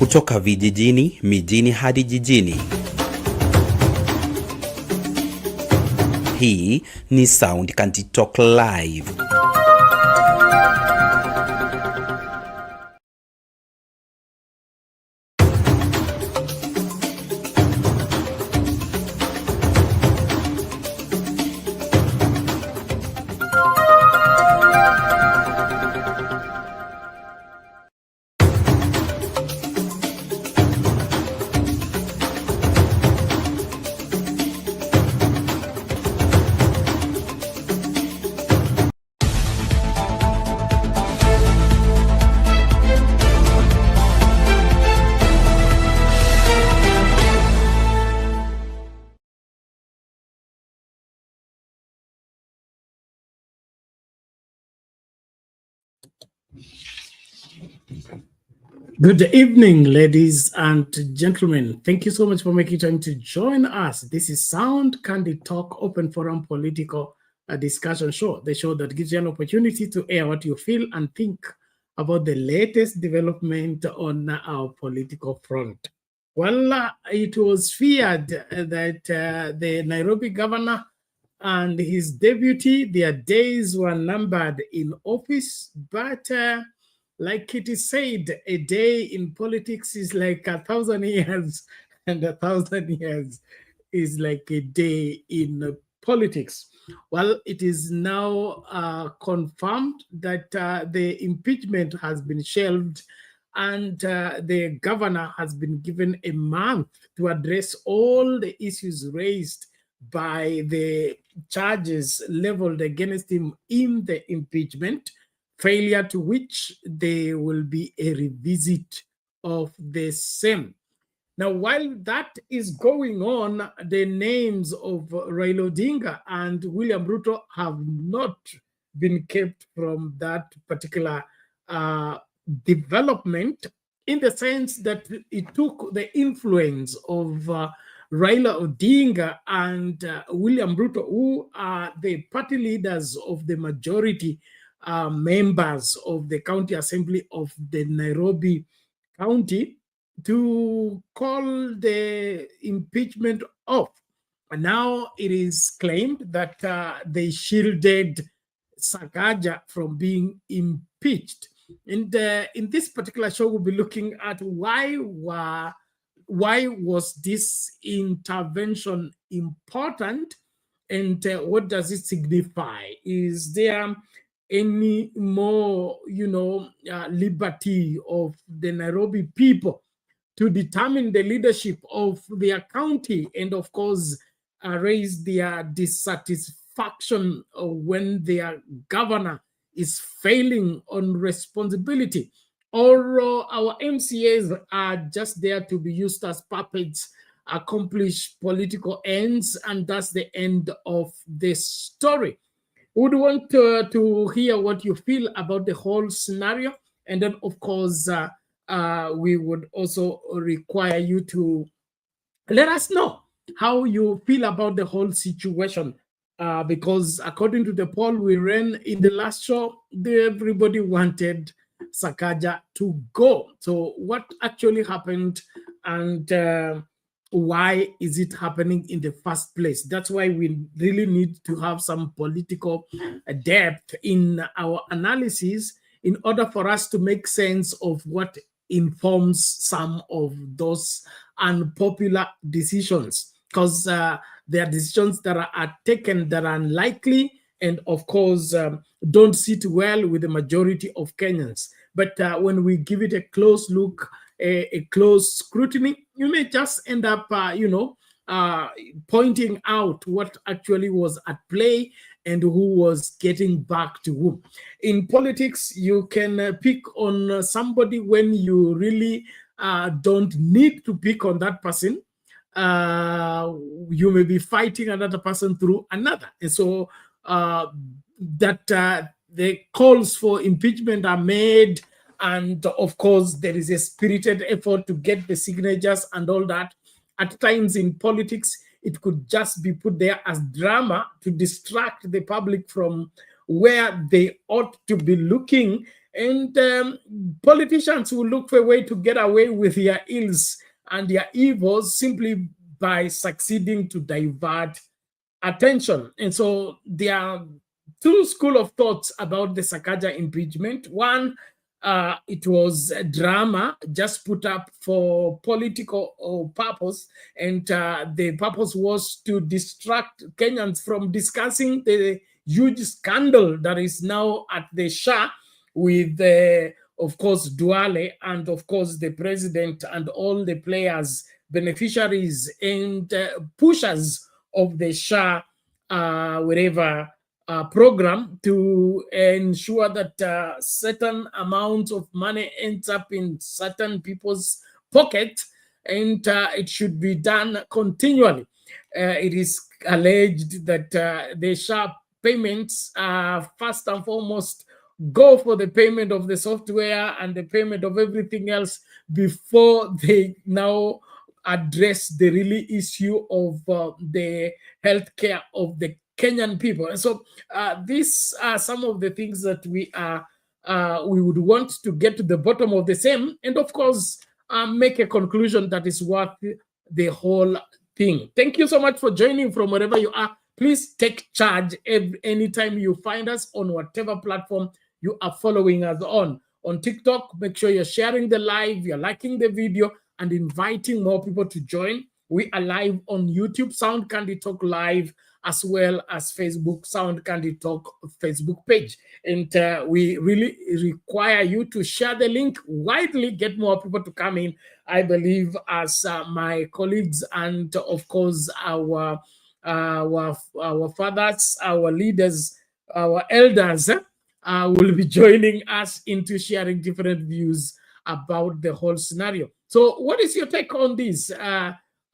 Kutoka vijijini, mijini hadi jijini. Hii ni Sound County Talk Live. Good evening, ladies and gentlemen. Thank you so much for making time to join us. This is Sound Candid Talk, open forum political discussion show, the show that gives you an opportunity to air what you feel and think about the latest development on our political front. Well, it was feared that the Nairobi governor and his deputy, their days were numbered in office, but like it is said, a day in politics is like 1,000 years, and 1,000 years is like a day in politics. Well, it is now confirmed that the impeachment has been shelved, and the governor has been given a month to address all the issues raised by the charges leveled against him in the impeachment, failure to which there will be a revisit of the same. Now, while that is going on, the names of Raila Odinga and William Ruto have not been kept from that particular development, in the sense that it took the influence of Raila Odinga and William Ruto, who are the party leaders of the majority members of the county assembly of the Nairobi County, to call the impeachment off. And now it is claimed that they shielded Sakaja from being impeached. And in this particular show, we'll be looking at why was this intervention important, and what does it signify? Is there any more, liberty of the Nairobi people to determine the leadership of their county, and of course raise their dissatisfaction when their governor is failing on responsibility? Or our MCAs are just there to be used as puppets, accomplish political ends, and that's the end of the story? Would want to hear what you feel about the whole scenario. And then, of course, we would also require you to let us know how you feel about the whole situation. Because according to the poll we ran in the last show, everybody wanted Sakaja to go. So what actually happened, and why is it happening in the first place? That's why we really need to have some political depth in our analysis in order for us to make sense of what informs some of those unpopular decisions, because there are decisions that are taken that are unlikely and, of course, don't sit well with the majority of Kenyans. But when we give it a close look, a close scrutiny, you may just end up, pointing out what actually was at play and who was getting back to whom. In politics, you can pick on somebody when you really don't need to pick on that person. You may be fighting another person through another. And so the calls for impeachment are made, and of course there is a spirited effort to get the signatures and all that. At times in politics, it could just be put there as drama to distract the public from where they ought to be looking And politicians will look for a way to get away with their ills and their evils simply by succeeding to divert attention. And so there are two schools of thoughts about the Sakaja impeachment. One, it was a drama just put up for political purpose, and the purpose was to distract Kenyans from discussing the huge scandal that is now at the Shah with, of course, Duale, and of course the president and all the players, beneficiaries and pushers of the Shah program to ensure that certain amounts of money ends up in certain people's pocket, and it should be done continually. It is alleged that the Shah payments first and foremost go for the payment of the software and the payment of everything else before they now address the really issue of the healthcare of the Kenyan people. And so these are some of the things that we would want to get to the bottom of the same, and of course make a conclusion that is worth the whole thing. Thank you so much for joining from wherever you are. Please take charge anytime you find us on whatever platform you are following us on. On TikTok, make sure you're sharing the live, you're liking the video, and inviting more people to join. We are live on YouTube, Sound Candy Talk Live, as well as Facebook, Sound Candy Talk Facebook page. And we really require you to share the link widely, get more people to come in. I believe as my colleagues and of course our fathers, our leaders, our elders will be joining us into sharing different views about the whole scenario. So what is your take on this?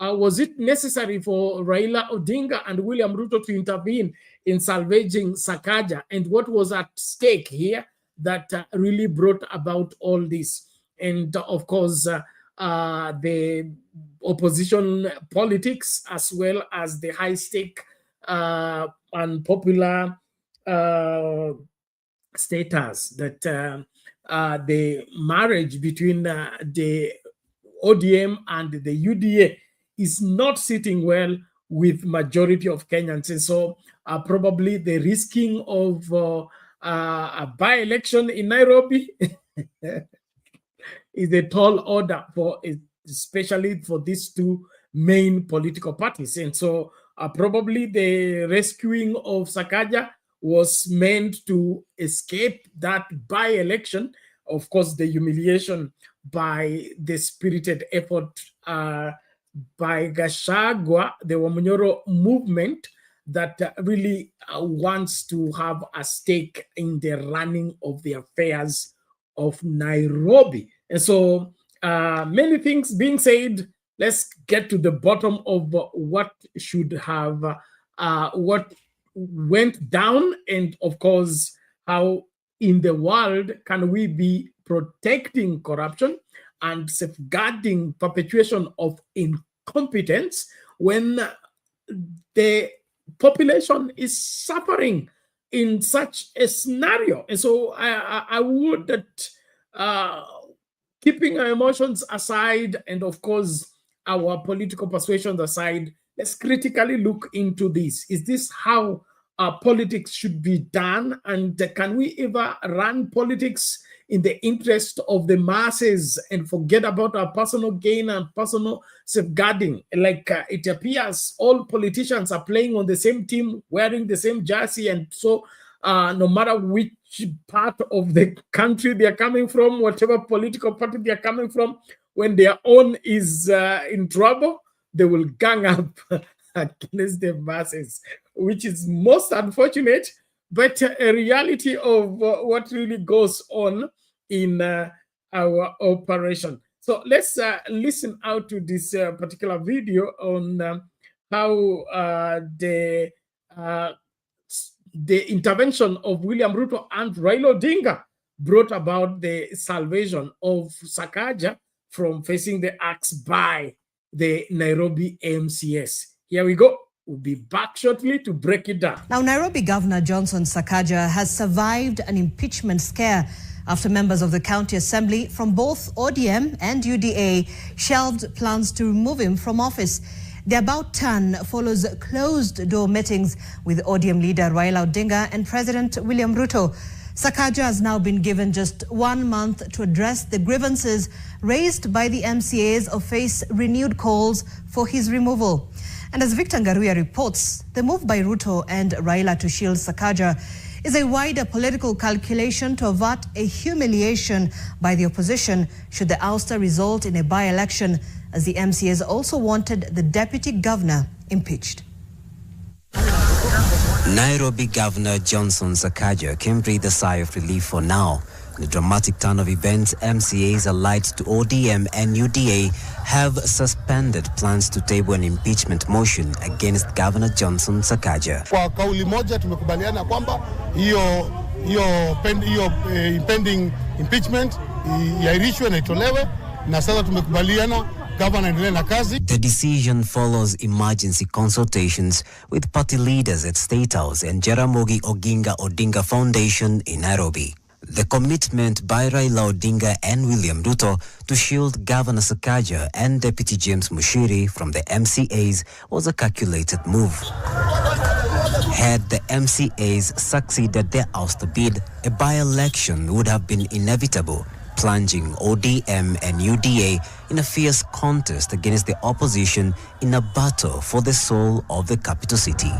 Was it necessary for Raila Odinga and William Ruto to intervene in salvaging Sakaja? And what was at stake here that really brought about all this? And of course, the opposition politics, as well as the high-stake and popular status that the marriage between the ODM and the UDA is not sitting well with majority of Kenyans. And so probably the risking of a by-election in Nairobi is a tall order, especially for these two main political parties. And so probably the rescuing of Sakaja was meant to escape that by-election. Of course, the humiliation by the spirited effort by Gachagua, the Wamunyoro movement that really wants to have a stake in the running of the affairs of Nairobi. And so many things being said, let's get to the bottom of what should have, what went down, and of course, how in the world can we be protecting corruption and safeguarding perpetuation of incompetence when the population is suffering in such a scenario. And so I would that keeping our emotions aside and of course our political persuasions aside, let's critically look into this. Is this how politics should be done? And can we ever run politics in the interest of the masses and forget about our personal gain and personal safeguarding? Like it appears all politicians are playing on the same team, wearing the same jersey. And so no matter which part of the country they are coming from, whatever political party they are coming from, when their own is in trouble, they will gang up against the masses, which is most unfortunate, but a reality of what really goes on in our operation. So let's listen out to this particular video on how the intervention of William Ruto and Raila Odinga brought about the salvation of Sakaja from facing the axe by the Nairobi MCAs. Here we go. We'll be back shortly to break it down. Now, Nairobi Governor Johnson Sakaja has survived an impeachment scare after members of the county assembly from both ODM and UDA shelved plans to remove him from office. The about turn follows closed-door meetings with ODM leader Raila Odinga and President William Ruto. Sakaja has now been given just 1 month to address the grievances raised by the MCAs or face renewed calls for his removal. And as Victor Ngaruya reports, the move by Ruto and Raila to shield Sakaja is a wider political calculation to avert a humiliation by the opposition should the ouster result in a by-election, as the MCAs also wanted the deputy governor impeached. Nairobi Governor Johnson Sakaja can breathe a sigh of relief for now. The dramatic turn of events, MCAs allied to ODM and UDA have suspended plans to table an impeachment motion against Governor Johnson Sakaja. Kwa kauli moja tumekubaliana kwamba hiyo impending impeachment iahirishwe na itolewe, na sasa tumekubaliana governor endelee na kazi. The decision follows emergency consultations with party leaders at State House and Jaramogi Oginga Odinga Foundation in Nairobi. The commitment by Raila Odinga and William Ruto to shield Governor Sakaja and Deputy James Mushiri from the MCAs was a calculated move. Had the MCAs succeeded their ouster bid, a by-election would have been inevitable, plunging ODM and UDA in a fierce contest against the opposition in a battle for the soul of the capital city.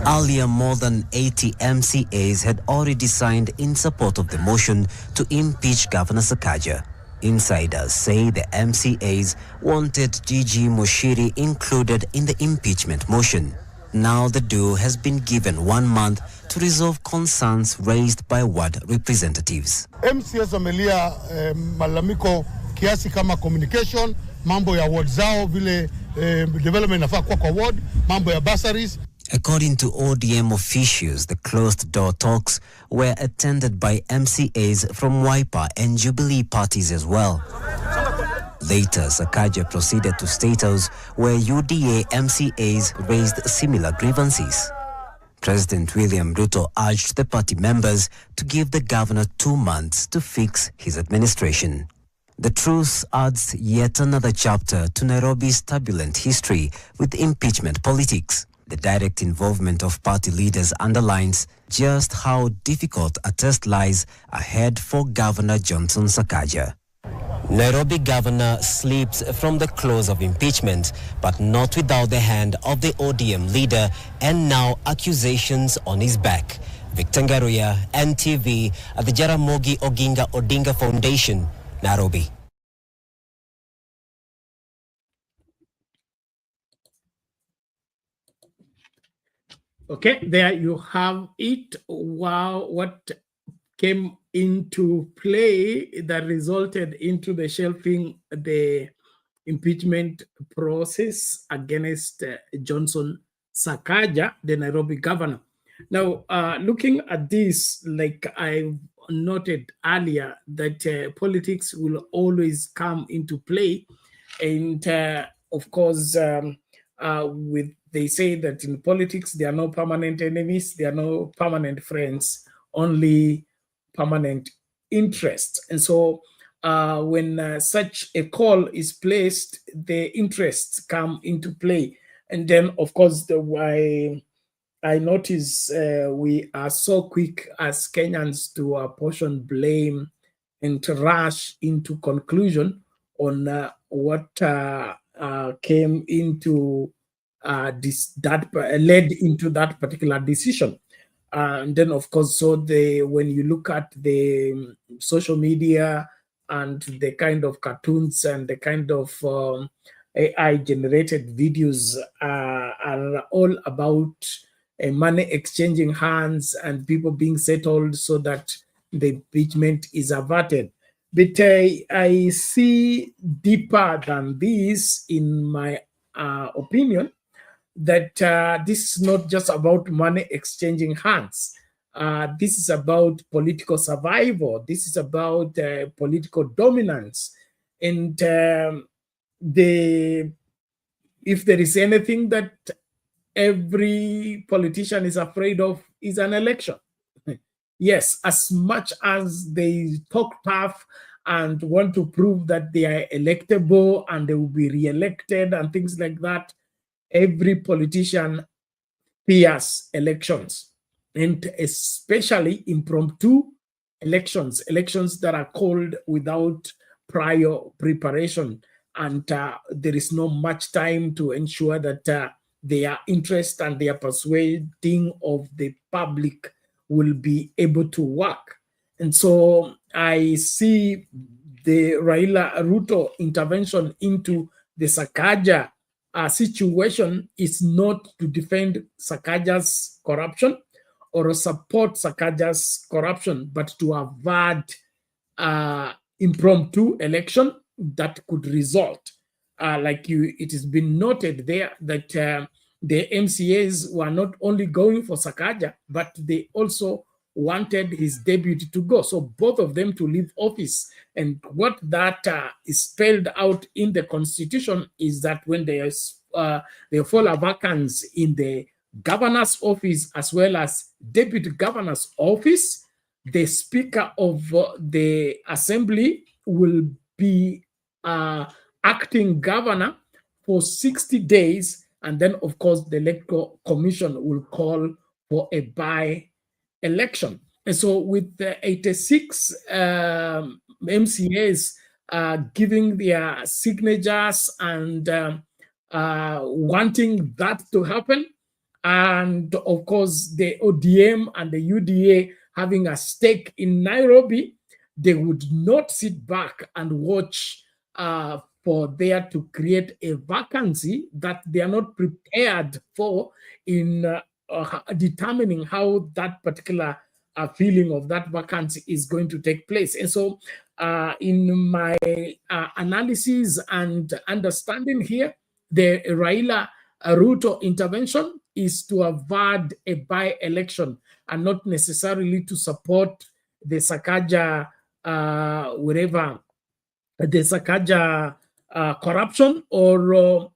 Earlier, more than 80 MCAs had already signed in support of the motion to impeach Governor Sakaja. Insiders say the MCAs wanted GG Mushiri included in the impeachment motion. Now the duo has been given 1 month to resolve concerns raised by ward representatives. MCAs wamelia malalamiko kiasi kama communication, mambo ya ward zao, vile development inafaa kwa ward, mambo ya bursaries. According to ODM officials, the closed-door talks were attended by MCAs from Wiper and Jubilee parties as well. Later, Sakaja proceeded to State House, where UDA MCAs raised similar grievances. President William Ruto urged the party members to give the governor 2 months to fix his administration. The truce adds yet another chapter to Nairobi's turbulent history with impeachment politics. The direct involvement of party leaders underlines just how difficult a test lies ahead for Governor Johnson Sakaja. Nairobi governor slips from the clause of impeachment, but not without the hand of the ODM leader and now accusations on his back. Victor Ngaruya, NTV, at the Jaramogi Oginga Odinga Foundation, Nairobi. Okay, there you have it. Wow, what came into play that resulted into the shelving the impeachment process against Johnson Sakaja, the Nairobi governor. Now, looking at this, like I noted earlier, that politics will always come into play. And of course, they say that in politics, there are no permanent enemies, there are no permanent friends, only permanent interests. And so when such a call is placed, the interests come into play. And then, of course, I notice we are so quick as Kenyans to apportion blame and to rush into conclusion on what came into led into that particular decision. And then, of course, so when you look at the social media and the kind of cartoons and the kind of AI-generated videos are all about money exchanging hands and people being settled so that the impeachment is averted. But I see deeper than this, in my opinion, that this is not just about money exchanging hands. This is about political survival. This is about political dominance. And if there is anything that every politician is afraid of, is an election. yes, as much as they talk tough and want to prove that they are electable and they will be re-elected and things like that, every politician fears elections, and especially impromptu elections that are called without prior preparation. And there is not much time to ensure that their interest and their persuading of the public will be able to work. And so I see the Raila Ruto intervention into the Sakaja situation is not to defend Sakaja's corruption or support Sakaja's corruption, but to avert impromptu election that could result. It has been noted there that the MCAs were not only going for Sakaja, but they also wanted his deputy to go. So both of them to leave office. And what that is spelled out in the constitution is that when there fall a vacancy in the governor's office as well as deputy governor's office, the speaker of the assembly will be acting governor for 60 days. And then, of course, the electoral commission will call for a by-election. And so with the 86 MCAs giving their signatures and wanting that to happen, and of course the ODM and the UDA having a stake in Nairobi, they would not sit back and watch for there to create a vacancy that they are not prepared for in determining how that particular feeling of that vacancy is going to take place. And so in my analysis and understanding here, the Raila Ruto intervention is to avert a by-election and not necessarily to support the Sakaja, the Sakaja corruption, or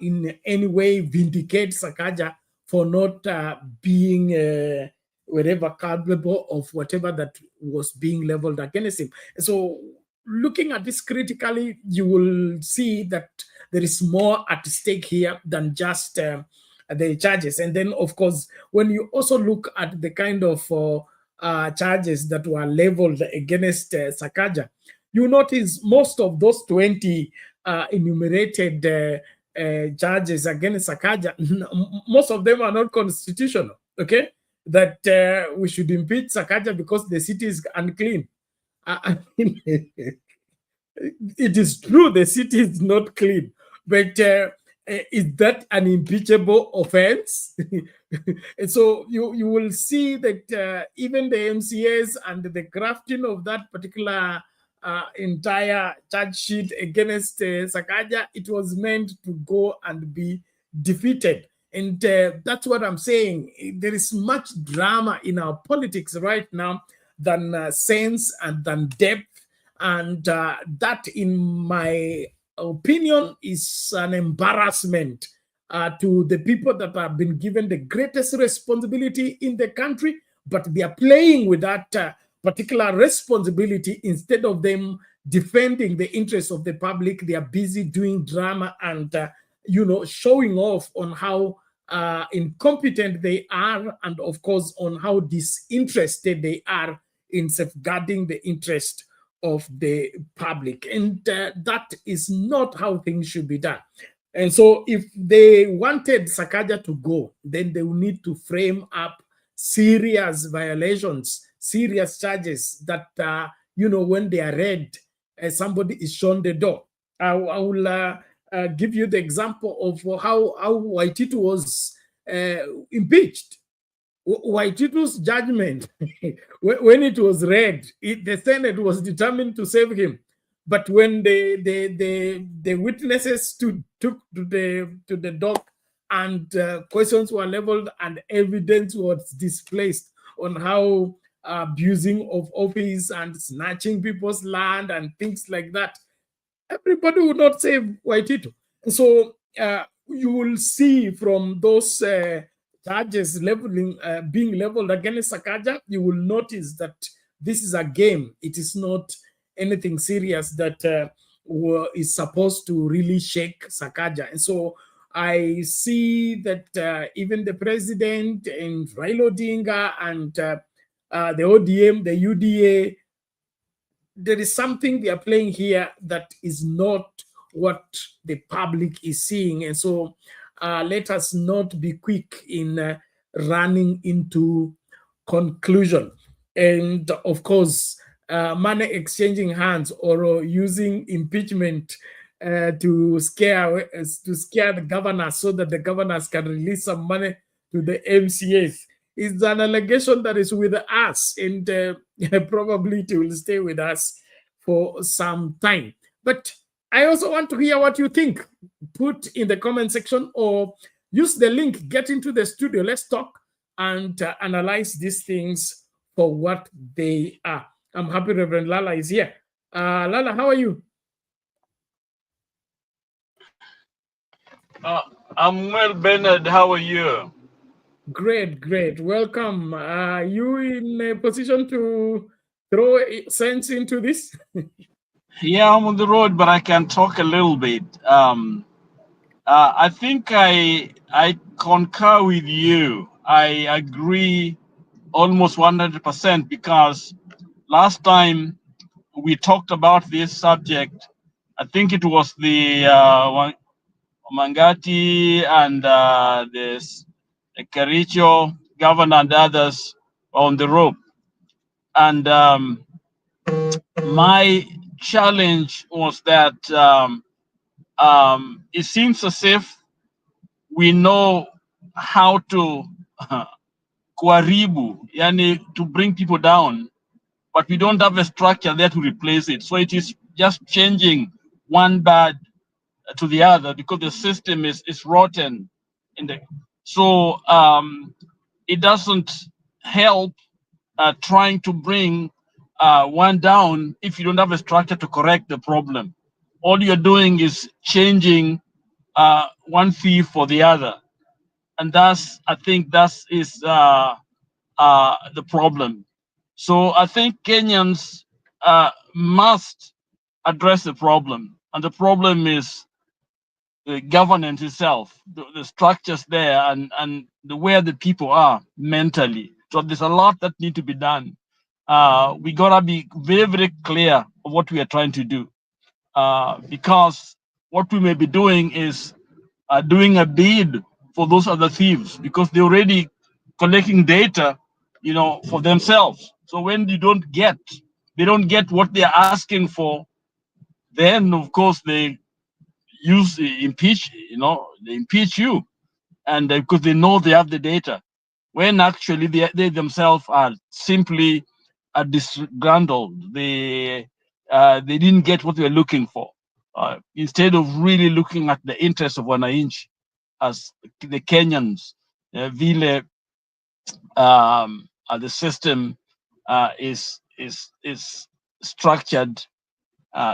in any way vindicate Sakaja for not being culpable of whatever that was being leveled against him. So looking at this critically, you will see that there is more at stake here than just the charges. And then, of course, when you also look at the kind of charges that were leveled against Sakaja, you notice most of those 20 enumerated charges against Sakaja, most of them are not constitutional, okay? That we should impeach Sakaja because the city is unclean. I mean, it is true the city is not clean, but is that an impeachable offense? And so you will see that even the MCAs and the crafting of that particular entire charge sheet against Sakaja, it was meant to go and be defeated. And that's what I'm saying. There is much drama in our politics right now than sense and than depth. And that, in my opinion, is an embarrassment to the people that have been given the greatest responsibility in the country, but they are playing with that particular responsibility. Instead of them defending the interests of the public, they are busy doing drama and showing off on how incompetent they are, and of course on how disinterested they are in safeguarding the interest of the public. And that is not how things should be done. And so if they wanted Sakaja to go, then they will need to frame up serious violations, serious charges that, when they are read, somebody is shown the door. I will give you the example of how Waititu was impeached. Waititu's judgment, when it was read, the Senate was determined to save him. But when the witnesses took to the dock and questions were leveled and evidence was displaced on how abusing of office and snatching people's land and things like that, everybody would not save Waititu. So you will see from those charges being leveled against Sakaja, you will notice that this is a game. It is not anything serious that is supposed to really shake Sakaja. And so I see that even the president and Raila Odinga and the ODM, the UDA, there is something they are playing here that is not what the public is seeing. And so let us not be quick in running into conclusion. And of course, money exchanging hands or using impeachment to scare the governors so that the governors can release some money to the MCAs is an allegation that is with us, and probably it will stay with us for some time. But I also want to hear what you think. Put in the comment section or use the link, get into the studio. Let's talk and analyze these things for what they are. I'm happy Reverend Lala is here. Lala, how are you? I'm well, Bernard. How are you? Great, great. Welcome. Are you in a position to throw sense into this? Yeah, I'm on the road, but I can talk a little bit. I think I concur with you. I agree almost 100% because last time we talked about this subject, I think it was the Mangati and the Kericho governor and others on the rope. And my challenge was that it seems as if we know how to kuharibu, yani to bring people down, but we don't have a structure there to replace it. So it is just changing one bad to the other because the system is rotten. So it doesn't help trying to bring one down if you don't have a structure to correct the problem. All you're doing is changing one thief for the other, and I think that is the problem. So I think Kenyans must address the problem, and the problem is the governance itself, the structures there, and where the people are mentally. So there's a lot that need to be done. We gotta be very, very clear of what we are trying to do, because what we may be doing is doing a bid for those other thieves because they're already collecting data, for themselves. So when they don't get what they're asking for, then of course they impeach you, and because they know they have the data, when actually they themselves are simply disgruntled. They didn't get what they were looking for. Instead of really looking at the interest of wananchi as the Kenyans, vile the system is structured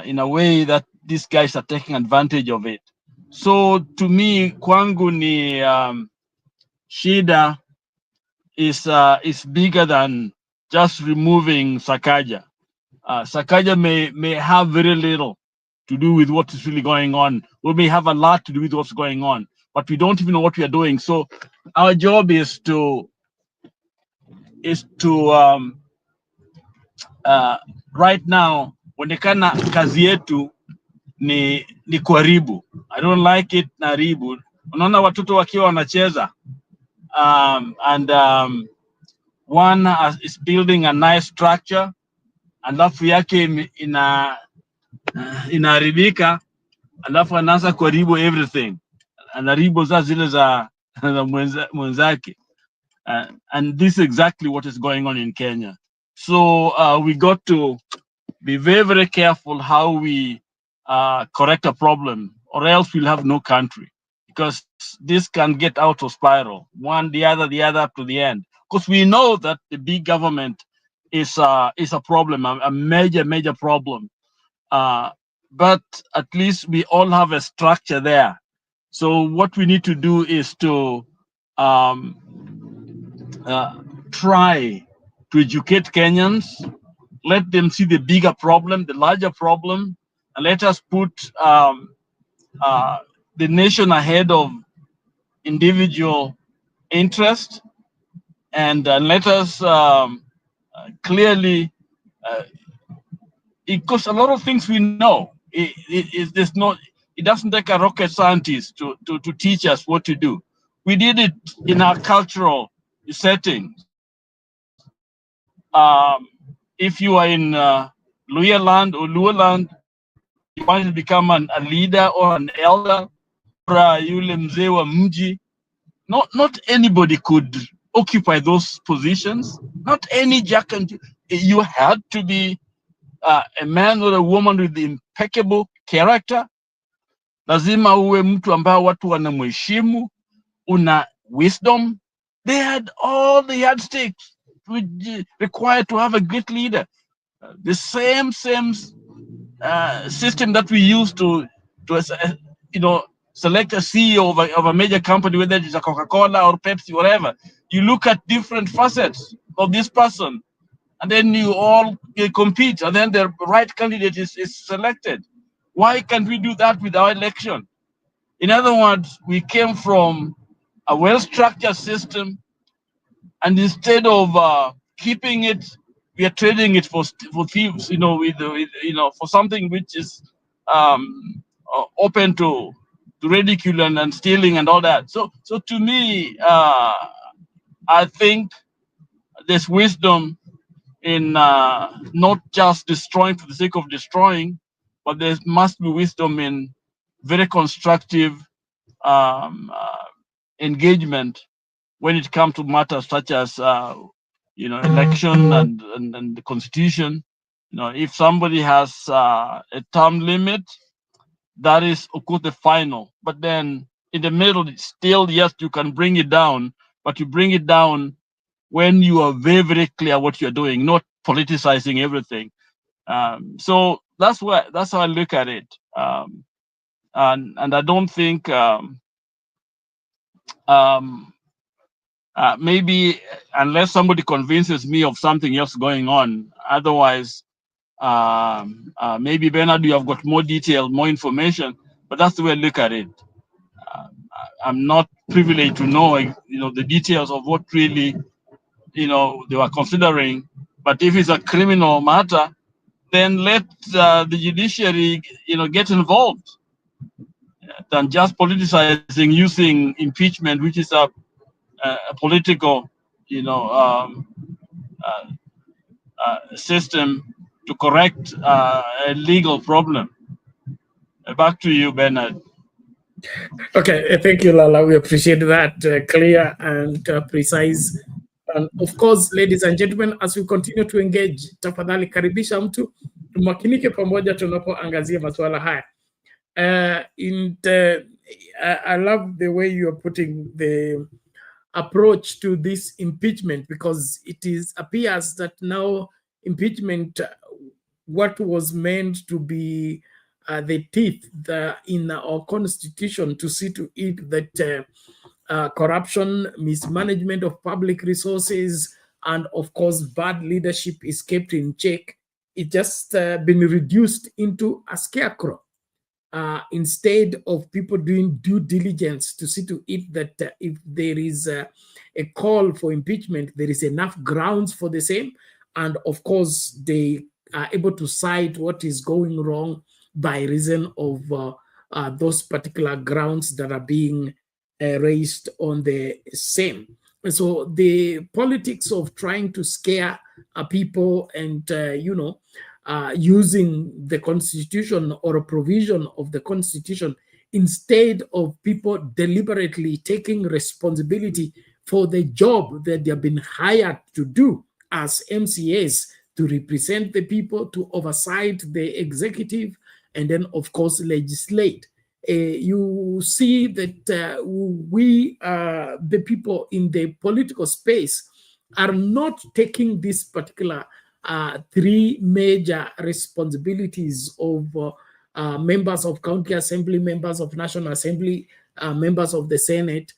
in a way that these guys are taking advantage of it. So to me, kwangu ni shida is bigger than just removing Sakaja. Sakaja may have very little to do with what is really going on. We may have a lot to do with what's going on, but we don't even know what we are doing. So our job is to right now onekana kazi yetu ni kuharibu. I don't like it naribu. Unaona watoto wakiwa wanacheza and one is building a nice structure, alafu yake inaharibika, alafu anaanza kuharibu everything, anaharibu za zile za mwenzake. And this is exactly what is going on in Kenya. So we got to be very, very careful how we correct a problem, or else we'll have no country, because this can get out of spiral, one, the other up to the end. Because we know that the big government is a problem, a major, major problem. But at least we all have a structure there. So what we need to do is to try to educate Kenyans, let them see the bigger problem, the larger problem, and let us put the nation ahead of individual interest, and let us clearly, because a lot of things we know, it doesn't take a rocket scientist to teach us what to do. We did it in our cultural setting. If you are in Luya land or Luo land, you want to become a leader or an elder, or yule mzee wa mji, not anybody could occupy those positions. Not any jack and you had to be a man or a woman with impeccable character. Lazima uwe mtu ambao watu wanamheshimu, una wisdom. They had all the yardsticks required to have a great leader. The same system that we use to select a CEO of a major company, whether it's a Coca-Cola or Pepsi, whatever. You look at different facets of this person, and then you all compete, and then the right candidate is selected. Why can't we do that with our election? In other words, we came from a well-structured system, and instead of keeping it, we are trading it for thieves, for something which is open to ridicule and stealing and all that. So to me, I think there's wisdom in not just destroying for the sake of destroying, but there must be wisdom in very constructive engagement when it comes to matters such as election and the constitution. If somebody has a term limit, that is of course the final. But then in the middle, still, yes, you can bring it down, but you bring it down when you are very, very clear what you're doing, not politicizing everything. So that's how I look at it. And I don't think maybe unless somebody convinces me of something else going on, otherwise, maybe Bernard, you have got more detail, more information, but that's the way I look at it. I'm not privileged to know, the details of what really, they were considering. But if it's a criminal matter, then let the judiciary, get involved, than just politicizing using impeachment, which is a political, system to correct a legal problem. Back to you, Bernard. Okay, thank you, Lala. We appreciate that clear and precise. And of course, ladies and gentlemen, as we continue to engage, tafadhali karibisha mtu tumakinike pamoja tunapoangazia masuala haya. I love the way you are putting the approach to this impeachment, because it appears that now impeachment, what was meant to be the teeth in our constitution to see to it that corruption, mismanagement of public resources, and of course bad leadership is kept in check. It just been reduced into a scarecrow. Instead of people doing due diligence to see to it that if there is a call for impeachment, there is enough grounds for the same. And of course, they are able to cite what is going wrong by reason of those particular grounds that are being raised on the same. And so the politics of trying to scare people and, using the constitution or a provision of the constitution instead of people deliberately taking responsibility for the job that they have been hired to do as MCAs, to represent the people, to oversight the executive, and then of course legislate. You see that we, the people in the political space, are not taking this particular three major responsibilities of members of county assembly, members of national assembly, members of the Senate,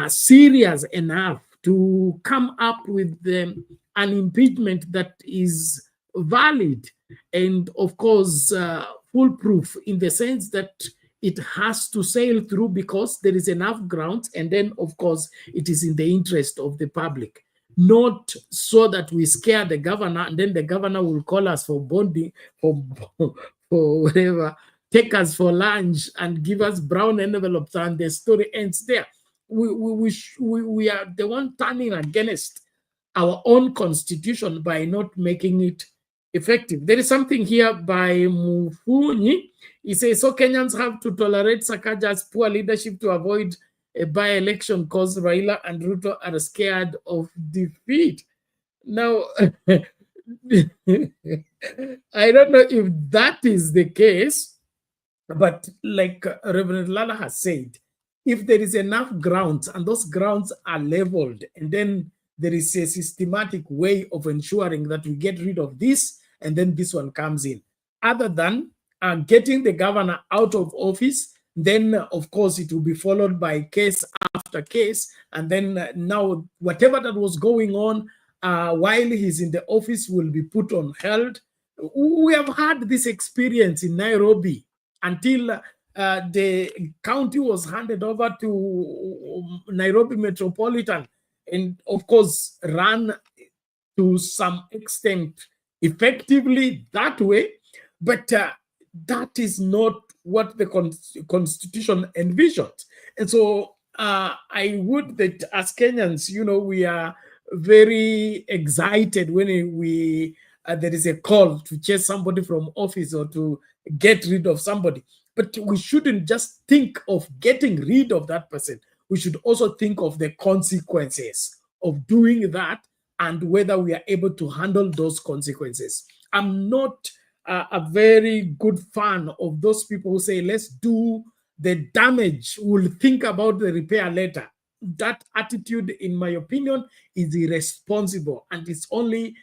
serious enough to come up with an impeachment that is valid and, of course, foolproof, in the sense that it has to sail through because there is enough grounds, and then, of course, it is in the interest of the public. Not so that we scare the governor and then the governor will call us for bonding, for whatever, take us for lunch and give us brown envelopes, and the story ends there. We are the one turning against our own constitution by not making it effective. There is something here by Mufuni. He says, so Kenyans have to tolerate Sakaja's poor leadership to avoid a by-election because Raila and Ruto are scared of defeat. Now, I don't know if that is the case, but like Reverend Lala has said, if there is enough grounds and those grounds are leveled, and then there is a systematic way of ensuring that we get rid of this, and then this one comes in, other than getting the governor out of office, then of course it will be followed by case after case, and then now whatever that was going on while he's in the office will be put on hold. We have had this experience in Nairobi until the county was handed over to Nairobi Metropolitan, and of course ran to some extent effectively that way, but that is not what the constitution envisioned. And so I would that as Kenyans, we are very excited when there is a call to chase somebody from office or to get rid of somebody. But we shouldn't just think of getting rid of that person. We should also think of the consequences of doing that and whether we are able to handle those consequences. I'm not a very good fan of those people who say, let's do the damage, we'll think about the repair later. That attitude, in my opinion, is irresponsible, and it's only,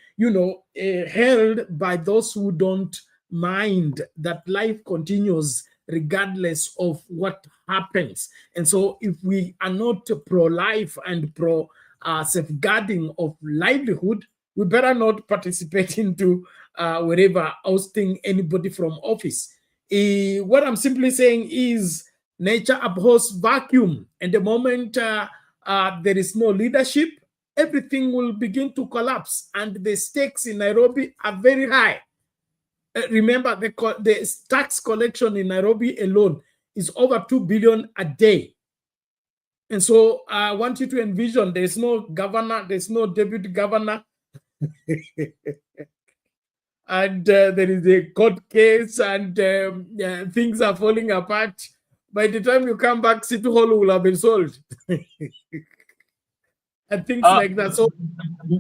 held by those who don't mind that life continues regardless of what happens. And so if we are not pro-life and pro-safeguarding of livelihood, we better not participate into wherever ousting anybody from office. What I'm simply saying is nature abhors vacuum, and the moment there is no leadership, everything will begin to collapse, and the stakes in Nairobi are very high. Remember, the tax collection in Nairobi alone is over 2 billion a day. And so I want you to envision there's no governor, there's no deputy governor, and there is a court case, and things are falling apart. By the time you come back, City Hall will have been sold. And things like that. So,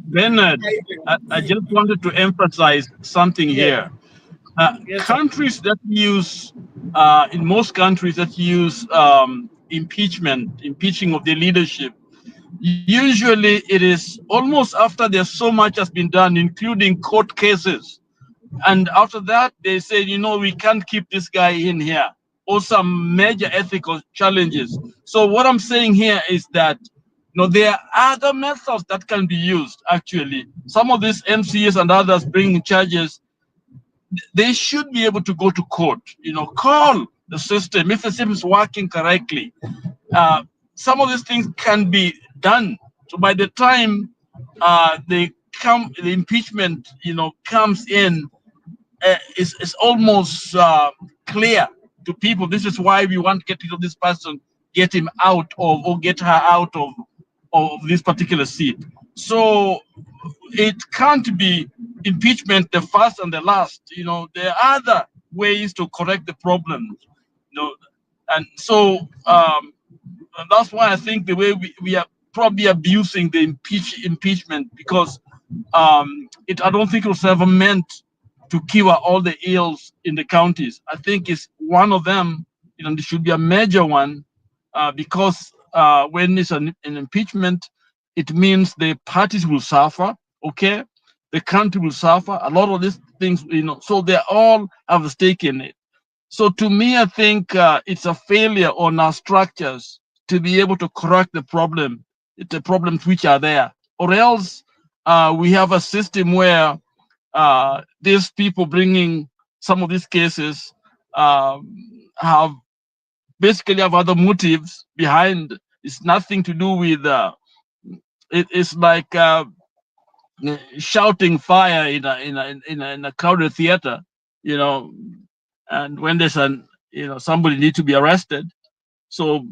Bernard, I just wanted to emphasize something here. Yes, countries that use, in most countries that use impeaching of the leadership, usually it is almost after there's so much has been done, including court cases. And after that, they say, we can't keep this guy in here, or some major ethical challenges. So what I'm saying here is that, there are other methods that can be used, actually. Some of these MCAs and others bringing charges, they should be able to go to court, call the system if the system is working correctly. Some of these things can be done. So by the time the impeachment, comes in, it's almost clear to people. This is why we want to get rid of this person, get him out of, or get her out of this particular seat. So it can't be impeachment the first and the last. There are other ways to correct the problem. And so that's why I think the way we are probably abusing the impeachment, because I don't think it was ever meant to cure all the ills in the counties. I think it's one of them, there should be a major one, because when it's an impeachment, it means the parties will suffer, okay? The country will suffer, a lot of these things, so they all have a stake in it. So to me, I think it's a failure on our structures to be able to correct the problem, the problems which are there, or else we have a system where these people bringing some of these cases have other motives behind. It's nothing to do with it's like shouting fire in a crowded theater, you know, and when there's somebody need to be arrested, so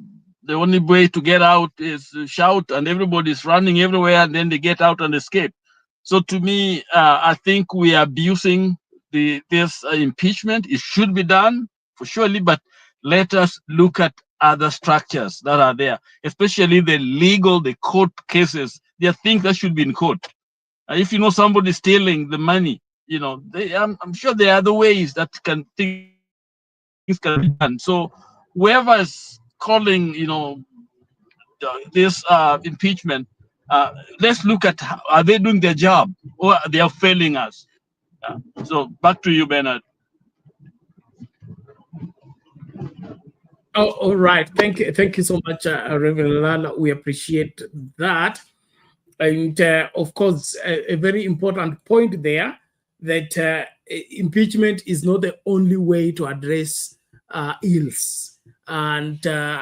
the only way to get out is to shout, and everybody's running everywhere, and then they get out and escape. So to me, I think we are abusing this impeachment. It should be done for surely, but let us look at other structures that are there, especially the court cases. There are things that should be in court. If you know somebody stealing the money, I'm sure there are other ways that things can be done. So whoever is calling, this impeachment, let's look at are they doing their job or they are failing us. So back to you, Bernard. Oh, all right. Thank you so much, Reverend Lala. We appreciate that. And of course, a very important point there that impeachment is not the only way to address ills. And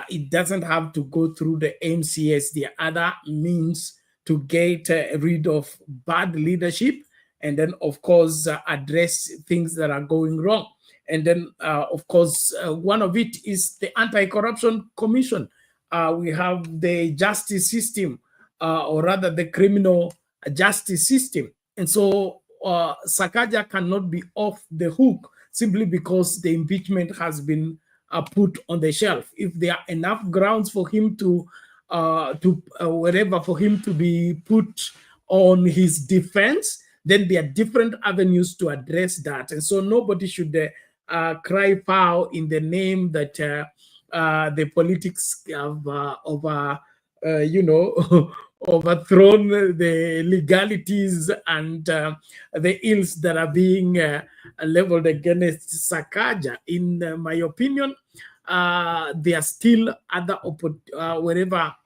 it doesn't have to go through the MCAs. There are other means to get rid of bad leadership, and then, of course, address things that are going wrong. And then, of course, one of it is the Anti-Corruption Commission. We have the justice system, or rather the criminal justice system. And so Sakaja cannot be off the hook simply because the impeachment has been put on the shelf. If there are enough grounds for him to for him to be put on his defense, then there are different avenues to address that. And so nobody should cry foul in the name that the politics have overthrown the legalities and the ills that are being leveled against Sakaja. In my opinion, there are still other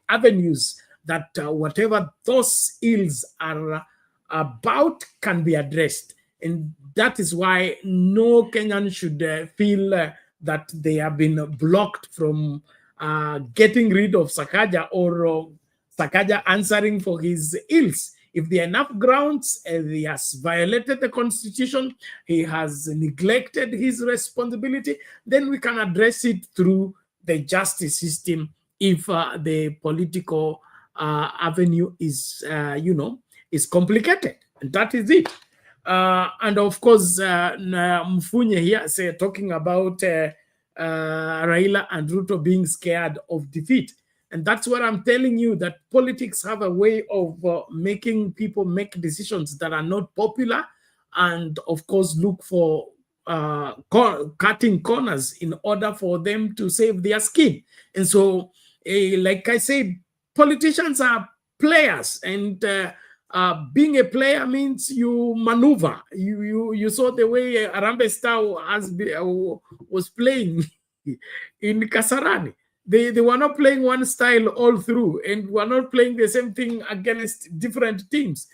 avenues that whatever those ills are about can be addressed. And that is why no Kenyan should feel that they have been blocked from getting rid of Sakaja or Sakaja answering for his ills. If there are enough grounds, he has violated the constitution, he has neglected his responsibility, then we can address it through the justice system if the political avenue is, is complicated. And that is it. And of course, Mfunye here talking about Raila and Ruto being scared of defeat. And that's what I'm telling you, that politics have a way of making people make decisions that are not popular, and of course look for cutting corners in order for them to save their skin. And so, like I said, politicians are players, and being a player means you maneuver. You saw the way Harambee Star was playing in Kasarani. They were not playing one style all through, and were not playing the same thing against different teams.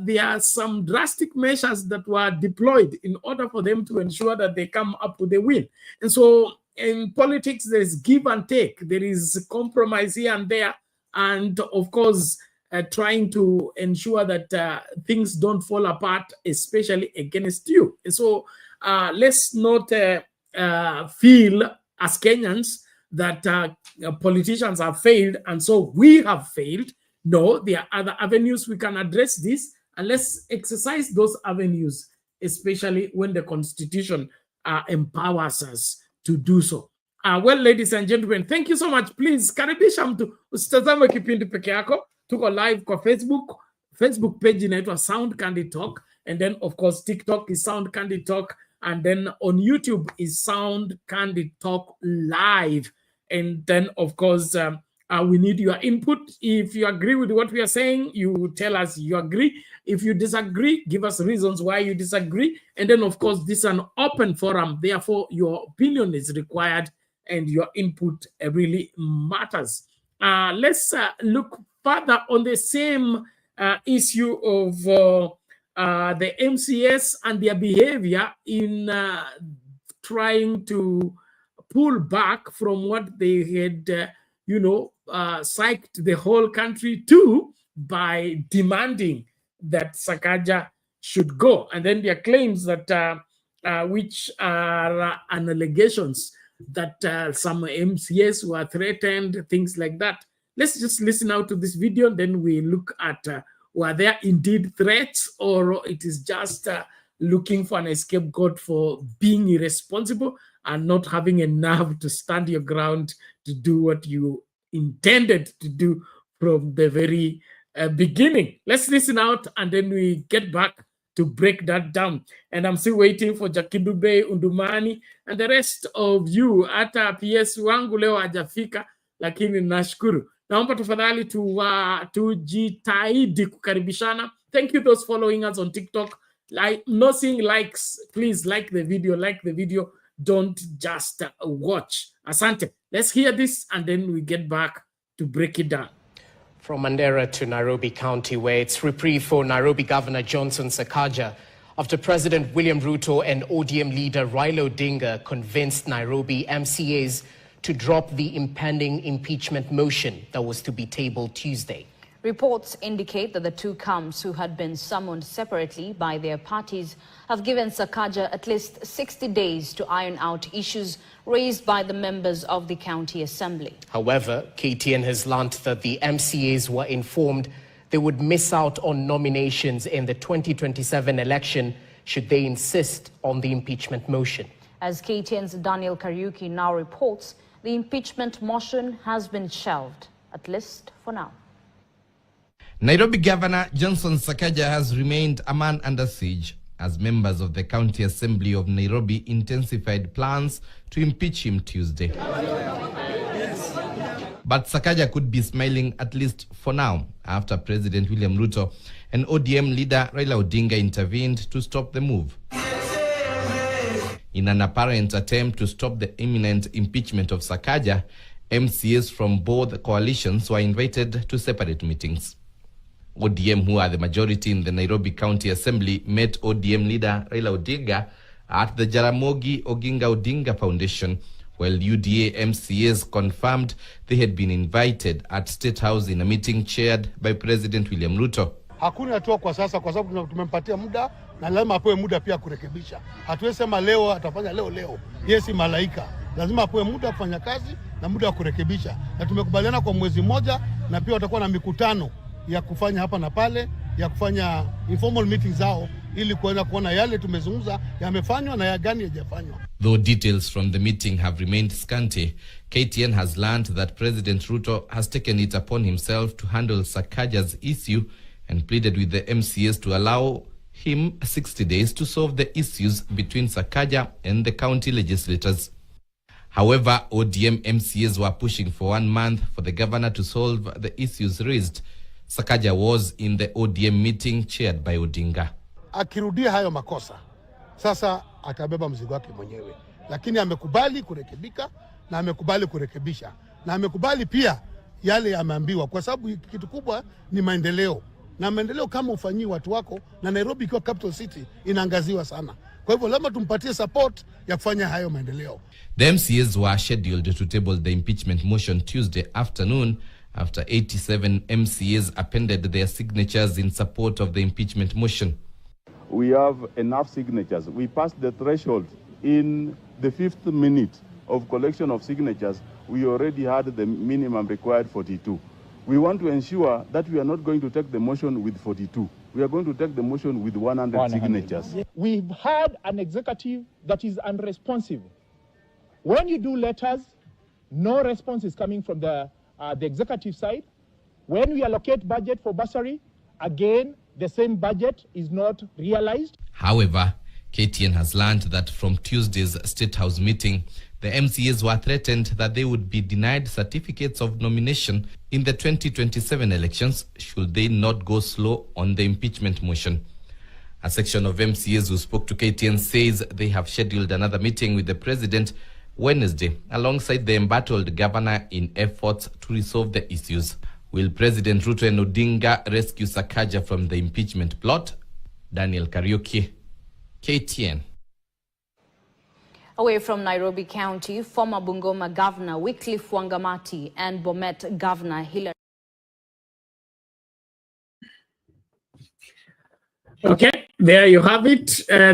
There are some drastic measures that were deployed in order for them to ensure that they come up with a win. And so in politics, there is give and take. There is compromise here and there. And of course, trying to ensure that things don't fall apart, especially against you. And so let's not feel as Kenyans that politicians have failed and so we have failed. No, there are other avenues we can address this, and let's exercise those avenues, especially when the Constitution empowers us to do so. Well, ladies and gentlemen, thank you so much. Please, karibisha mtu usitazame kipindi peke yako. Tuko live kwa Facebook page inaitwa Sound Candy Talk, and then of course TikTok is Sound Candy Talk, and then on YouTube is Sound Candy Talk Live. And then of course we need your input. If you agree with what we are saying, you tell us you agree. If you disagree, give us reasons why you disagree. And then of course this is an open forum, therefore your opinion is required and your input really matters. Let's look further on the same issue of the MCAs and their behavior in trying to pull back from what they had, psyched the whole country to by demanding that Sakaja should go. And then their claims that, which are allegations that some MCAs were threatened, things like that. Let's just listen out to this video, and then we look at were there indeed threats, or it is just looking for an scapegoat for being irresponsible and not having a nerve to stand your ground to do what you intended to do from the very beginning. Let's listen out, and then we get back to break that down. And I'm still waiting for Jakidube Undumani and the rest of you. Hata PS wangu leo hajafika, lakini nashukuru. Naomba tafadhali tujitahidi kukaribishana. Thank you those following us on TikTok. Not seeing likes, please like the video. Don't just watch. Asante. Let's hear this, and then we get back to break it down. From Mandera to Nairobi County, where it's reprieve for Nairobi Governor Johnson Sakaja after President William Ruto and ODM leader Raila Odinga convinced Nairobi MCAs to drop the impending impeachment motion that was to be tabled Tuesday. Reports indicate that the two camps, who had been summoned separately by their parties, have given Sakaja at least 60 days to iron out issues raised by the members of the county assembly. However, KTN has learned that the MCAs were informed they would miss out on nominations in the 2027 election should they insist on the impeachment motion. As KTN's Daniel Kariuki now reports, the impeachment motion has been shelved, at least for now. Nairobi Governor Johnson Sakaja has remained a man under siege as members of the County Assembly of Nairobi intensified plans to impeach him Tuesday. But Sakaja could be smiling, at least for now, after President William Ruto and ODM leader Raila Odinga intervened to stop the move. In an apparent attempt to stop the imminent impeachment of Sakaja, MCAs from both coalitions were invited to separate meetings. ODM, who are the majority in the Nairobi County Assembly, met ODM leader Raila Odinga at the Jaramogi Oginga Odinga Foundation, while UDA MCAs confirmed they had been invited at State House in a meeting chaired by President William Ruto. Hakuna hatua kwa sasa kwa sababu tumempatia muda na lazima apewe muda pia kurekebisha. Hatuwezi sema leo atafanya leo. Yesi malaika. Lazima apewe muda kufanya kazi na muda wa kurekebisha. Na tumekubaliana kwa mwezi mmoja, na pia watakuwa na mikutano ya kufanya hapa na pale, ya kufanya informal meetings zao ili kuona yale tumezungumza yamefanywa na ya gani hajafanywa. Though details from the meeting have remained scanty, KTN has learned that President Ruto has taken it upon himself to handle Sakaja's issue and pleaded with the MCAs to allow him 60 days to solve the issues between Sakaja and the county legislators. However, ODM MCAs were pushing for 1 month for the governor to solve the issues raised. Sakaja was in the ODM meeting chaired by Odinga. Akirudia hayo makosa, sasa atabeba mzigo wake mwenyewe. Lakini amekubali kurekebika na amekubali kurekebisha. Na amekubali pia yale ameambiwa, kwa sababu kitu kubwa ni maendeleo. Na maendeleo kama ufanyii watu wako, na Nairobi ikiwa capital city inaangaziwa sana. Kwa hivyo lazima tumpatie support ya kufanya hayo maendeleo. The MCAs were scheduled to table the impeachment motion Tuesday afternoon after 87 MCAs appended their signatures in support of the impeachment motion. We have enough signatures. We passed the threshold. In the 5th minute of collection of signatures, we already had the minimum required 42. We want to ensure that we are not going to take the motion with 42. We are going to take the motion with 100 signatures. We've had an executive that is unresponsive. When you do letters, no response is coming from the executive side. When we allocate budget for bursary, again, the same budget is not realized. However, KTN has learned that from Tuesday's State House meeting, the MCAs were threatened that they would be denied certificates of nomination in the 2027 elections should they not go slow on the impeachment motion. A section of MCAs who spoke to KTN says they have scheduled another meeting with the president Wednesday alongside the embattled governor in efforts to resolve the issues. Will President Ruto and Odinga rescue Sakaja from the impeachment plot? Daniel Kariuki, KTN. Away from Nairobi County, former Bungoma Governor Wycliffe Wangamati and Bomet Governor Hillary. Okay, there you have it.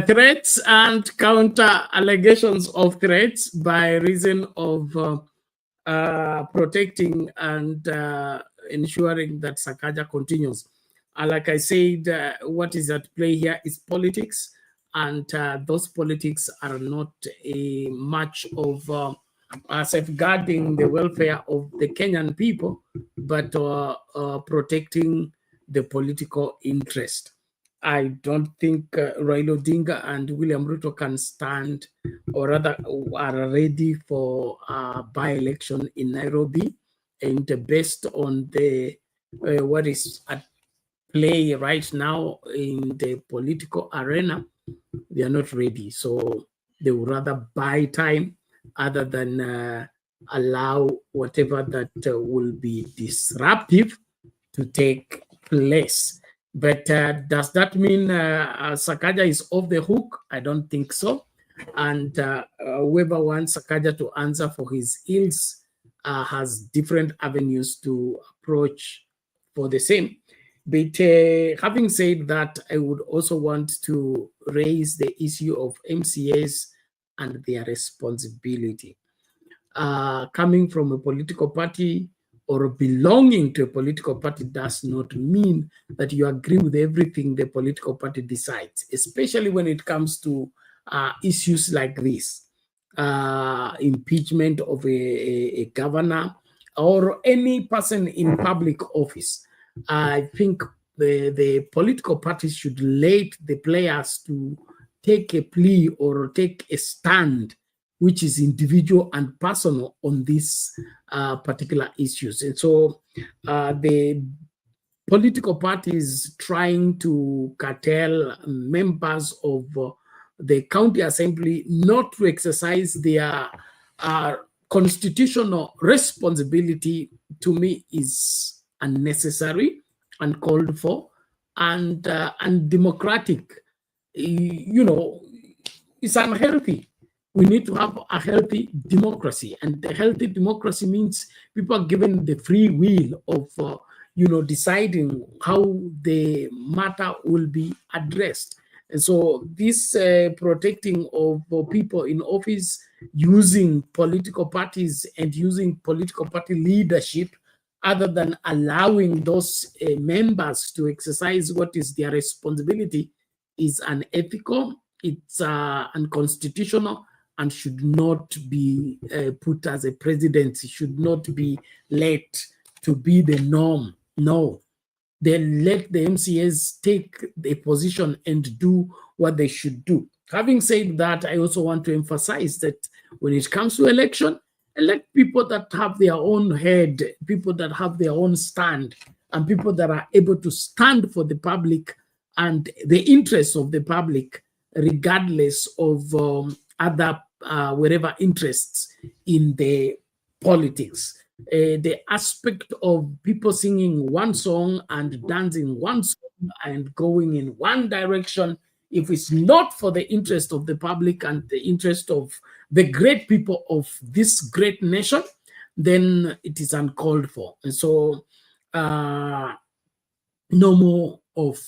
Threats and counter allegations of threats by reason of protecting and ensuring that Sakaja continues. Like I said, what is at play here is politics, and those politics are not a much of safeguarding the welfare of the Kenyan people, but protecting the political interest. I don't think Raila Odinga and William Ruto can stand, or rather are ready for a by-election in Nairobi. And based on the what is at play right now in the political arena, they are not ready. So they would rather buy time other than allow whatever that will be disruptive to take place. But does that mean Sakaja is off the hook? I don't think so. And whoever wants Sakaja to answer for his ills has different avenues to approach for the same. But having said that, I would also want to raise the issue of MCAs and their responsibility. Coming from a political party or belonging to a political party does not mean that you agree with everything the political party decides, especially when it comes to issues like this, impeachment of a governor or any person in public office. I think the political parties should let the players to take a plea or take a stand which is individual and personal on these particular issues. And so the political parties trying to curtail members of the county assembly not to exercise their constitutional responsibility, to me, is unnecessary, uncalled for, and undemocratic. You know, it's unhealthy. We need to have a healthy democracy, and a healthy democracy means people are given the free will of, deciding how the matter will be addressed. And so this protecting of people in office using political parties and using political party leadership, other than allowing those members to exercise what is their responsibility, is unethical, it's unconstitutional, and should not be put as a precedent. It should not be let to be the norm. No, then let the MCAs take a position and do what they should do. Having said that, I also want to emphasize that when it comes to election, elect people that have their own head, people that have their own stand, and people that are able to stand for the public and the interests of the public, regardless of other whatever interests in the politics. The aspect of people singing one song and dancing one song and going in one direction, if it's not for the interest of the public and the interest of the great people of this great nation, then it is uncalled for. And so no more of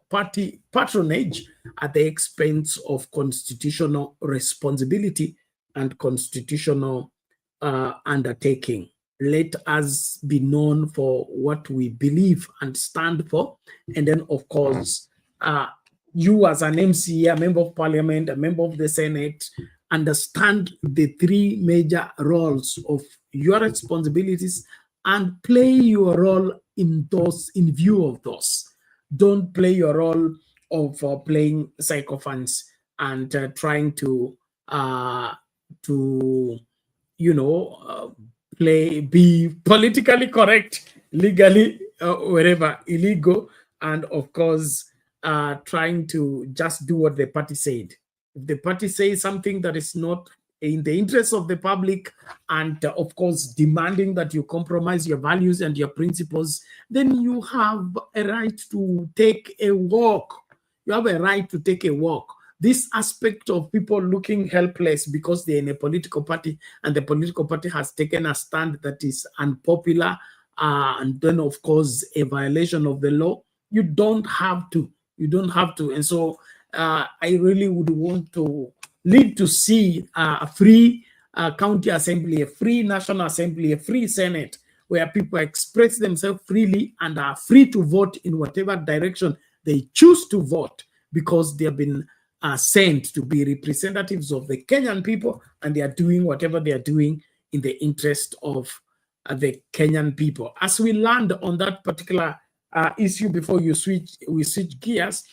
party patronage at the expense of constitutional responsibility and constitutional undertaking. Let us be known for what we believe and stand for. And then, of course, you as an MC, a member of parliament, a member of the Senate, understand the three major roles of your responsibilities and play your role in those, in view of those. Don't play your role of playing sycophants and trying to be politically correct, legally, wherever illegal, and of course, trying to just do what the party said. If the party says something that is not in the interest of the public, and of course demanding that you compromise your values and your principles, then you have a right to take a walk. You have a right to take a walk. This aspect of people looking helpless because they're in a political party and the political party has taken a stand that is unpopular, and then of course a violation of the law, you don't have to. You don't have to. And so I really would want to lead to see a free county assembly, a free national assembly, a free senate, where people express themselves freely and are free to vote in whatever direction they choose to vote, because they have been sent to be representatives of the Kenyan people, and they are doing whatever they are doing in the interest of the Kenyan people. As we land on that particular issue, before we switch gears,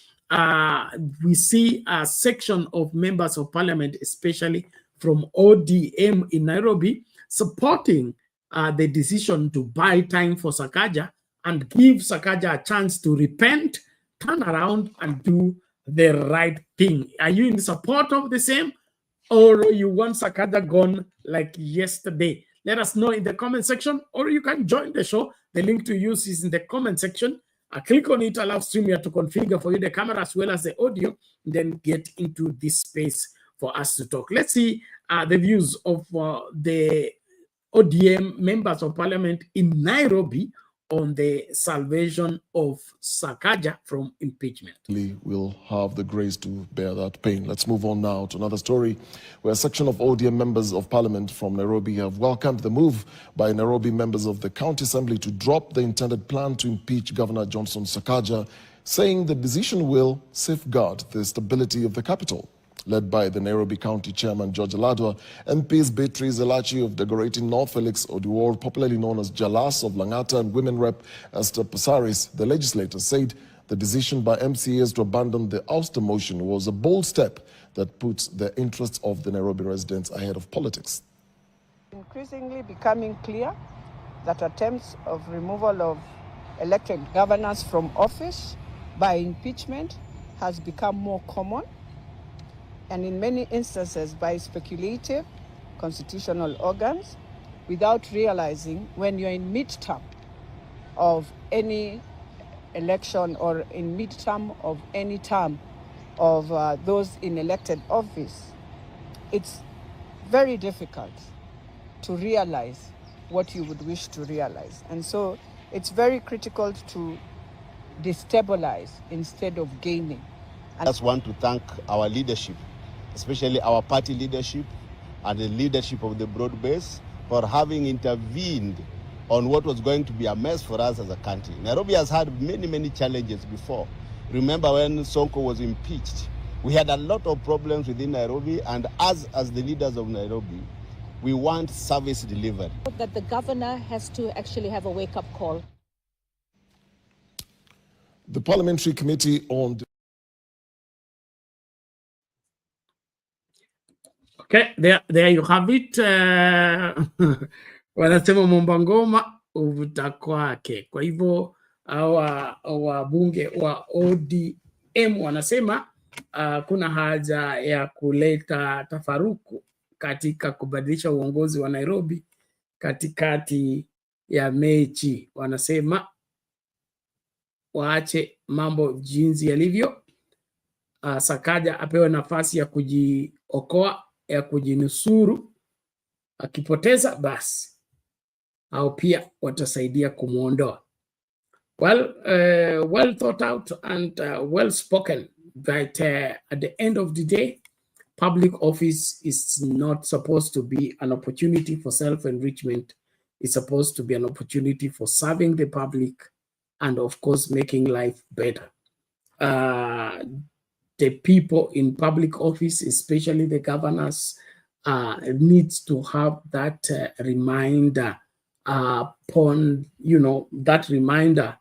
we see a section of members of parliament, especially from ODM in Nairobi, supporting the decision to buy time for Sakaja and give Sakaja a chance to repent, turn around, and do the right thing. Are you in support of the same, or you want Sakaja gone like yesterday? Let us know in the comment section, or you can join the show. The link to use is in the comment section. Click on it, allow StreamYard to configure for you the camera as well as the audio, and then get into this space for us to talk. Let's see the views of the ODM members of parliament in Nairobi on the salvation of Sakaja from impeachment. We'll have the grace to bear that pain. Let's move on now to another story where a section of ODM members of parliament from Nairobi have welcomed the move by Nairobi members of the county assembly to drop the intended plan to impeach Governor Johnson Sakaja, saying the decision will safeguard the stability of the capital. Led by the Nairobi County Chairman George Aladwa, MPs Beatrice Elachi of Dagoretti North, Felix Odiwuor, popularly known as Jalas of Langata, and Women Rep Esther Pasaris, the legislators said the decision by MCAs to abandon the ouster motion was a bold step that puts the interests of the Nairobi residents ahead of politics. Increasingly becoming clear that attempts of removal of elected governors from office by impeachment has become more common, and in many instances by speculative constitutional organs, without realizing when you're in midterm of any election or in midterm of any term of those in elected office, it's very difficult to realize what you would wish to realize. And so it's very critical to destabilize instead of gaining. I just want to thank our leadership, especially our party leadership and the leadership of the broad base, for having intervened on what was going to be a mess for us as a country. Nairobi has had many challenges before. Remember when Sonko was impeached, we had a lot of problems within Nairobi, and as the leaders of Nairobi, we want service delivery. That the governor has to actually have a wake-up call. The Parliamentary Committee on... Okay, there you have it. Wanasema momba ngoma uvuta kwake. Kwa hivyo wabunge wa ODM wanasema kuna haja ya kuleta tafaruku katika kubadilisha uongozi wa Nairobi katikati ya mechi. Wanasema waache mambo jinsi yalivyo. Sakaja apewe nafasi ya kujiokoa, ya kujinusuru. Akipoteza basi au pia watasaidia kumuondoa. Well thought out and well spoken, but at the end of the day, public office is not supposed to be an opportunity for self-enrichment. It's supposed to be an opportunity for serving the public and, of course, making life better. The people in public office, especially the governors, needs to have that reminder that reminder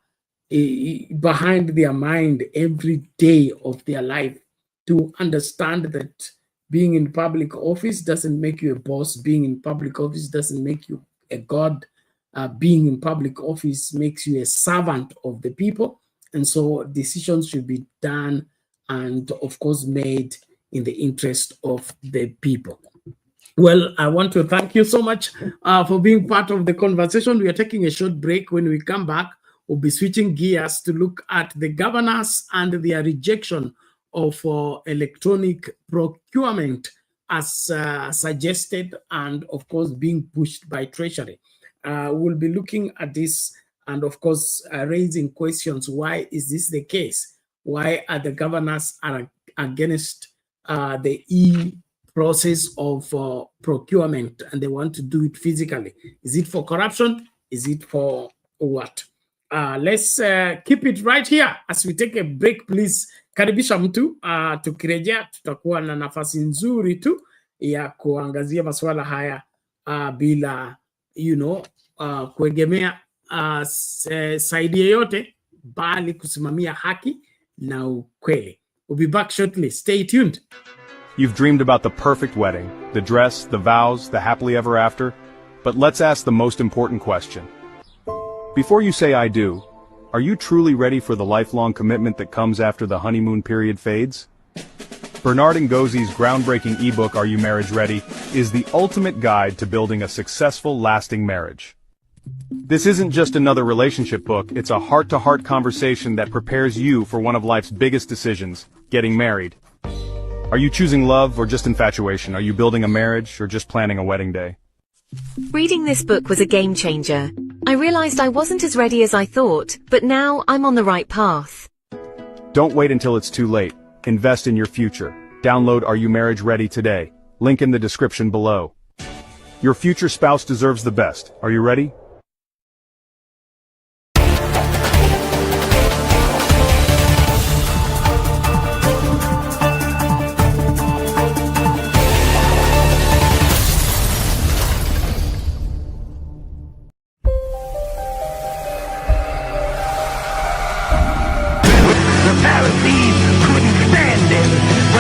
behind their mind every day of their life, to understand that being in public office doesn't make you a boss. Being in public office doesn't make you a god. Being in public office makes you a servant of the people. And so decisions should be done and, of course, made in the interest of the people. Well, I want to thank you so much for being part of the conversation. We are taking a short break. When we come back, we'll be switching gears to look at the governors and their rejection of electronic procurement as suggested and, of course, being pushed by Treasury. We'll be looking at this and, of course, raising questions. Why is this the case? Why are the governors against the process of procurement and they want to do it physically? Is it for corruption? Is it for what? Let's keep it right here as we take a break. Please karibisha mtu tukirejea tutakuwa na nafasi nzuri tu ya kuangazia masuala haya bila kuegemea saidi yoyote bali kusimamia haki na ukweli. We'll be back shortly. Stay tuned. You've dreamed about the perfect wedding, the dress, the vows, the happily ever after. But let's ask the most important question. Before you say I do, are you truly ready for the lifelong commitment that comes after the honeymoon period fades? Bernard Ngozzi's groundbreaking ebook Are You Marriage Ready? Is the ultimate guide to building a successful, lasting marriage. This isn't just another relationship book, it's a heart-to-heart conversation that prepares you for one of life's biggest decisions, getting married. Are you choosing love or just infatuation? Are you building a marriage or just planning a wedding day? Reading this book was a game changer. I realized I wasn't as ready as I thought, but now I'm on the right path. Don't wait until it's too late. Invest in your future. Download Are You Marriage Ready today. Link in the description below. Your future spouse deserves the best. Are you ready?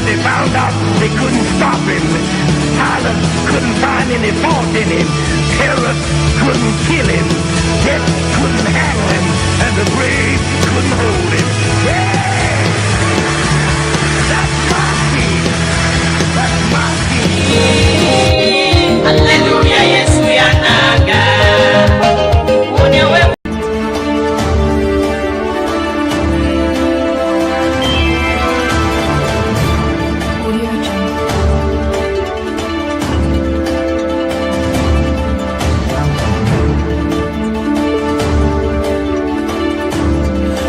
They found out they couldn't stop him. Pilate couldn't find any fault in him. Terror couldn't kill him. Death couldn't hang him. And the grave couldn't hold him. Yeah! That's my king. That's my king. Hallelujah, yes, we are naga.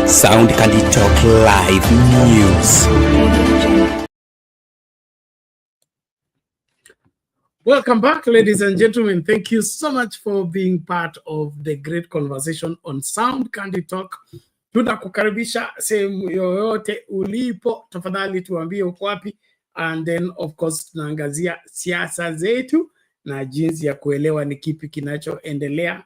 Sound Candy Talk Live News. Welcome back, ladies and gentlemen. Thank you so much for being part of the great conversation on Sound Candy Talk. Tunakukaribisha sehemu yoyote ulipo, tafadhali tuambie uko wapi, and then of course tunaangazia siasa zetu na jinsi ya kuelewa ni kipi kinachoendelea,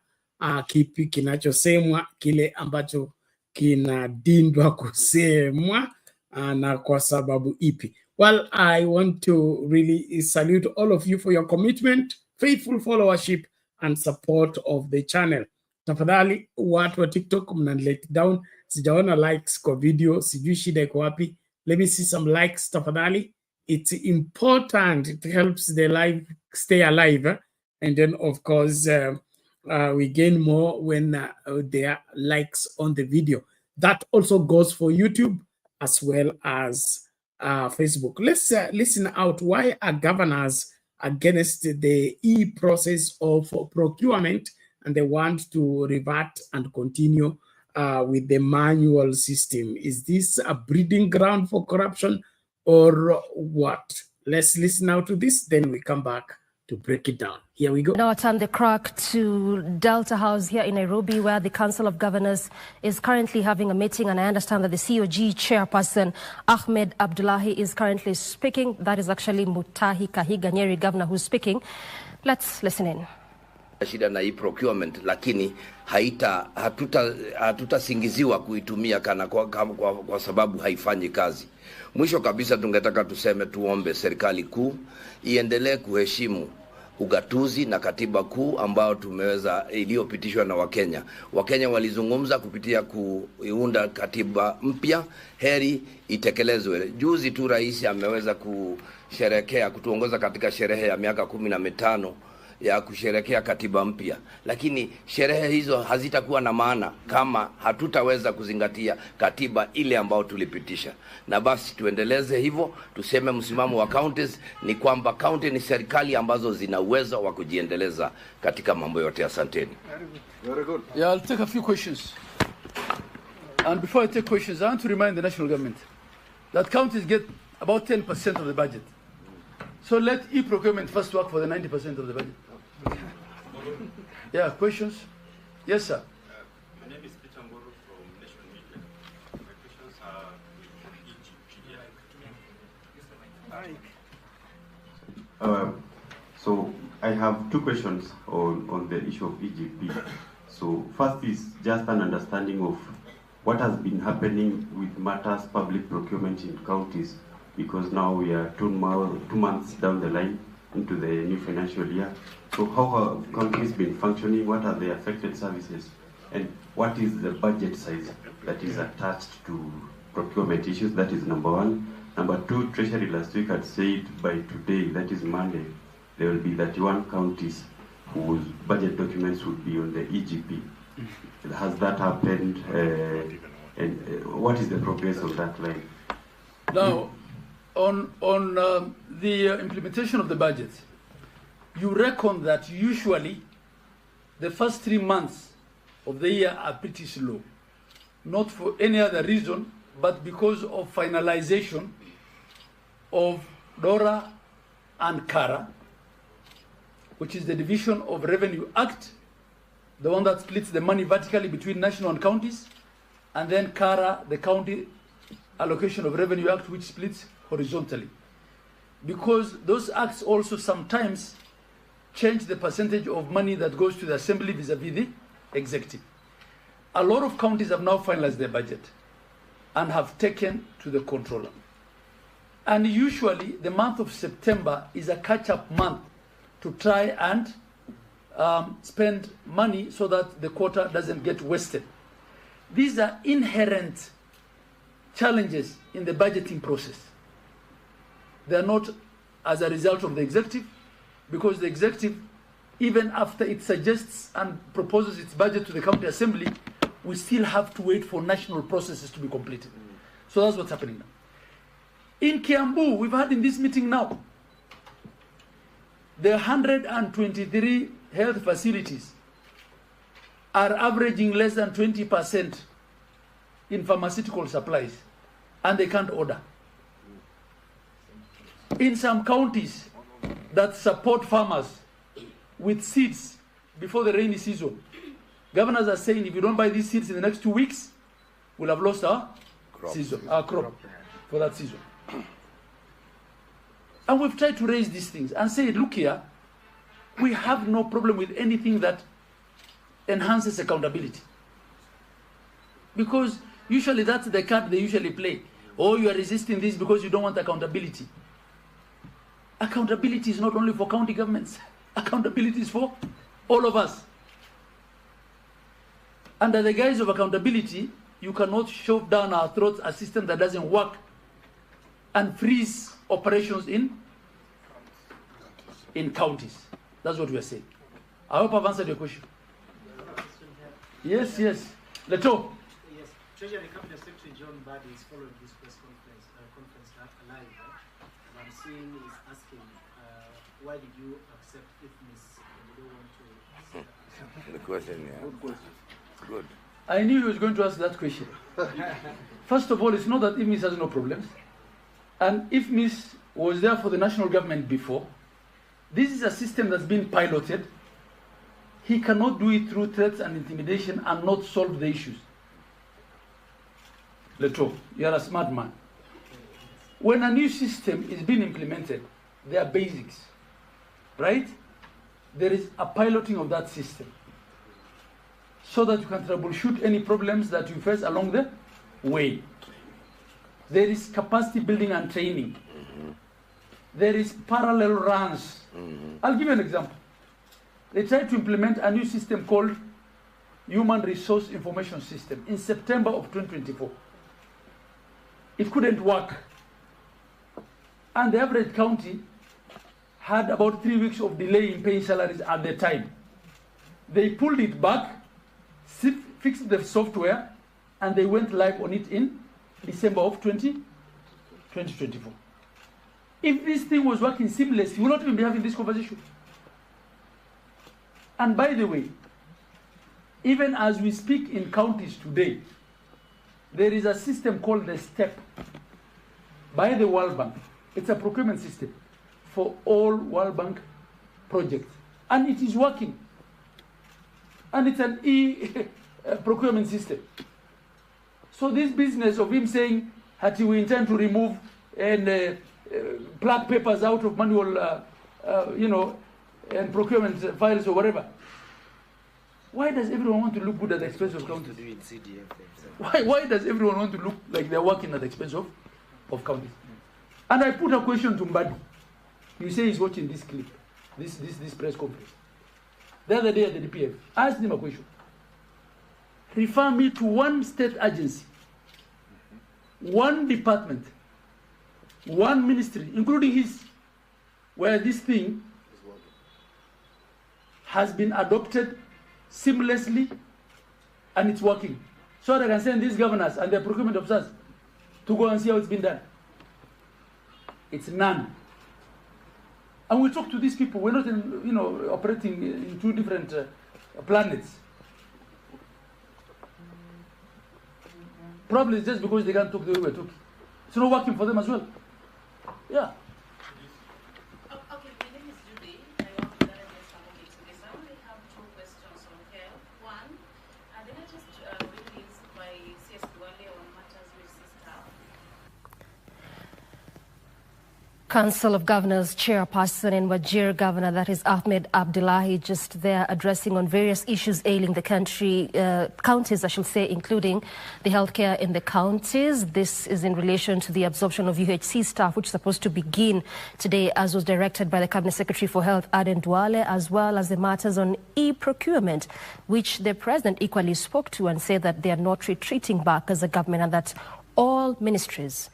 kipi kinachosemwa, kile ambacho kinadindwa kusemwa na kwa sababu ipi. Well, I want to really salute all of you for your commitment, faithful followership and support of the channel. Tafadhali watu wa TikTok mnanilete down, sijaona likes kwa video, sijui shida iko wapi. Let me see some likes tafadhali. It's important, it helps the live stay alive, and then of course we gain more when there are likes on the video. That also goes for YouTube as well as Facebook. Let's listen out. Why are governors against the process of procurement and they want to revert and continue with the manual system? Is this a breeding ground for corruption or what? Let's listen out to this, then we come back to break it down. Here we go. Now I turn the crack to Delta House here in Nairobi, where the Council of Governors is currently having a meeting, and I understand that the COG chairperson Ahmed Abdullahi is currently speaking. That is actually Mutahi Kahiga Nyeri governor who's speaking. Let's listen in. Shida na e-procurement, lakini hatutasingiziwa kuitumia kwa sababu haifanyi kazi. Mwisho kabisa tungetaka tuombe serikali kuu iendelee kuheshimu ugatuzi na katiba kuu ambao iliyopitishwa na Wakenya. Wakenya walizungumza kupitia kuunda katiba mpya, heri itekelezwe. Juzi tu rais ameweza kutuongoza katika sherehe ya miaka 15 ya kusherekea katiba mpya, lakini sherehe hizo hazitakuwa na maana kama hatutaweza kuzingatia katiba ile ambayo tulipitisha. Na basi tuendeleze hivyo, tuseme msimamo wa counties ni kwamba county ni serikali ambazo zina uwezo wa kujiendeleza katika mambo yote. Asanteni. Very good. Yeah, I'll take a few questions. And before I take questions, I want to remind the national government that counties get about 10% of the budget. So let e-procurement first work for the 90% of the budget. Yeah, questions? Yes, sir. My name is Peter Mboro from Nation Media. My questions are so I have two questions on the issue of EGP. So first is just an understanding of what has been happening with matters public procurement in counties, because now we are 2 months down the line into the new financial year. So how have counties been functioning? What are the affected services? And what is the budget size that is attached to procurement issues? That is number one. Number two, Treasury last week had said by today, that is Monday, there will be 31 counties whose budget documents would be on the EGP. Has that happened? And what is the progress of that line? Now, on the implementation of the budget, you reckon that usually the first 3 months of the year are pretty slow, not for any other reason, but because of finalization of DORA and CARA, which is the Division of Revenue Act, the one that splits the money vertically between national and counties, and then CARA, the County Allocation of Revenue Act, which splits horizontally. Because those acts also sometimes change the percentage of money that goes to the assembly vis-a-vis the executive. A lot of counties have now finalized their budget and have taken to the controller. And usually the month of September is a catch-up month to try and spend money so that the quota doesn't get wasted. These are inherent challenges in the budgeting process. They are not as a result of the executive, because the executive, even after it suggests and proposes its budget to the county assembly, we still have to wait for national processes to be completed. So that's what's happening now. In Kiambu, we've had in this meeting now, the 123 health facilities are averaging less than 20% in pharmaceutical supplies, and they can't order. In some counties that support farmers with seeds before the rainy season, governors are saying if you don't buy these seeds in the next 2 weeks, we'll have lost our crop for that season. And we've tried to raise these things and say, look here, we have no problem with anything that enhances accountability. Because usually that's the card they usually play. Oh, you are resisting this because you don't want accountability. Accountability is not only for county governments. Accountability is for all of us. Under the guise of accountability, you cannot shove down our throats a system that doesn't work and freeze operations in counties. That's what we are saying. I hope I've answered your question. Yes, yes. Leto. Yes, Treasury Cabinet Secretary John Badi is following this press conference live. And I'm seeing he's asking, why did you accept IFMIS and you don't want to... The question, yeah. Good question. Good. I knew he was going to ask that question. First of all, it's not that IFMIS has no problems. And IFMIS was there for the national government before. This is a system that's been piloted. He cannot do it through threats and intimidation and not solve the issues. Leto, you are a smart man. When a new system is being implemented, there are basics, right? There is a piloting of that system so that you can troubleshoot any problems that you face along the way. There is capacity building and training. there is parallel runs. I'll give you an example. They tried to implement a new system called Human Resource Information System in September of 2024. It couldn't work. And the average county had about 3 weeks of delay in paying salaries at the time. They pulled it back, fixed the software, and they went live on it in December of 2024. If this thing was working seamlessly, we would not even be having this conversation. And by the way, even as we speak in counties today, there is a system called the STEP by the World Bank. It's a procurement system for all World Bank projects. And it is working. And it's an e-procurement system. So this business of him saying that we intend to remove and plug papers out of manual, and procurement files or whatever. Why does everyone want to look good at the expense of counties? Why does everyone want to look like they're working at the expense of counties? And I put a question to Mbadi. You say he's watching this clip, this press conference. The other day at the DPF, I asked him a question. Refer me to one state agency, one department, one ministry, including his, where this thing has been adopted seamlessly and it's working. So that I can send these governors and their procurement officers to go and see how it's been done. It's none. And we talk to these people. We're not operating in two different planets. Probably it's just because they can't talk the way we're talking. It's not working for them as well. Yeah. Council of Governors Chairperson and Wajir Governor, that is Ahmed Abdullahi, just there addressing on various issues ailing the counties, I should say, including the healthcare in the counties. This is in relation to the absorption of UHC staff, which is supposed to begin today, as was directed by the Cabinet Secretary for Health, Aden Duale, as well as the matters on e-procurement, which the President equally spoke to and said that they are not retreating back as a government and that all ministries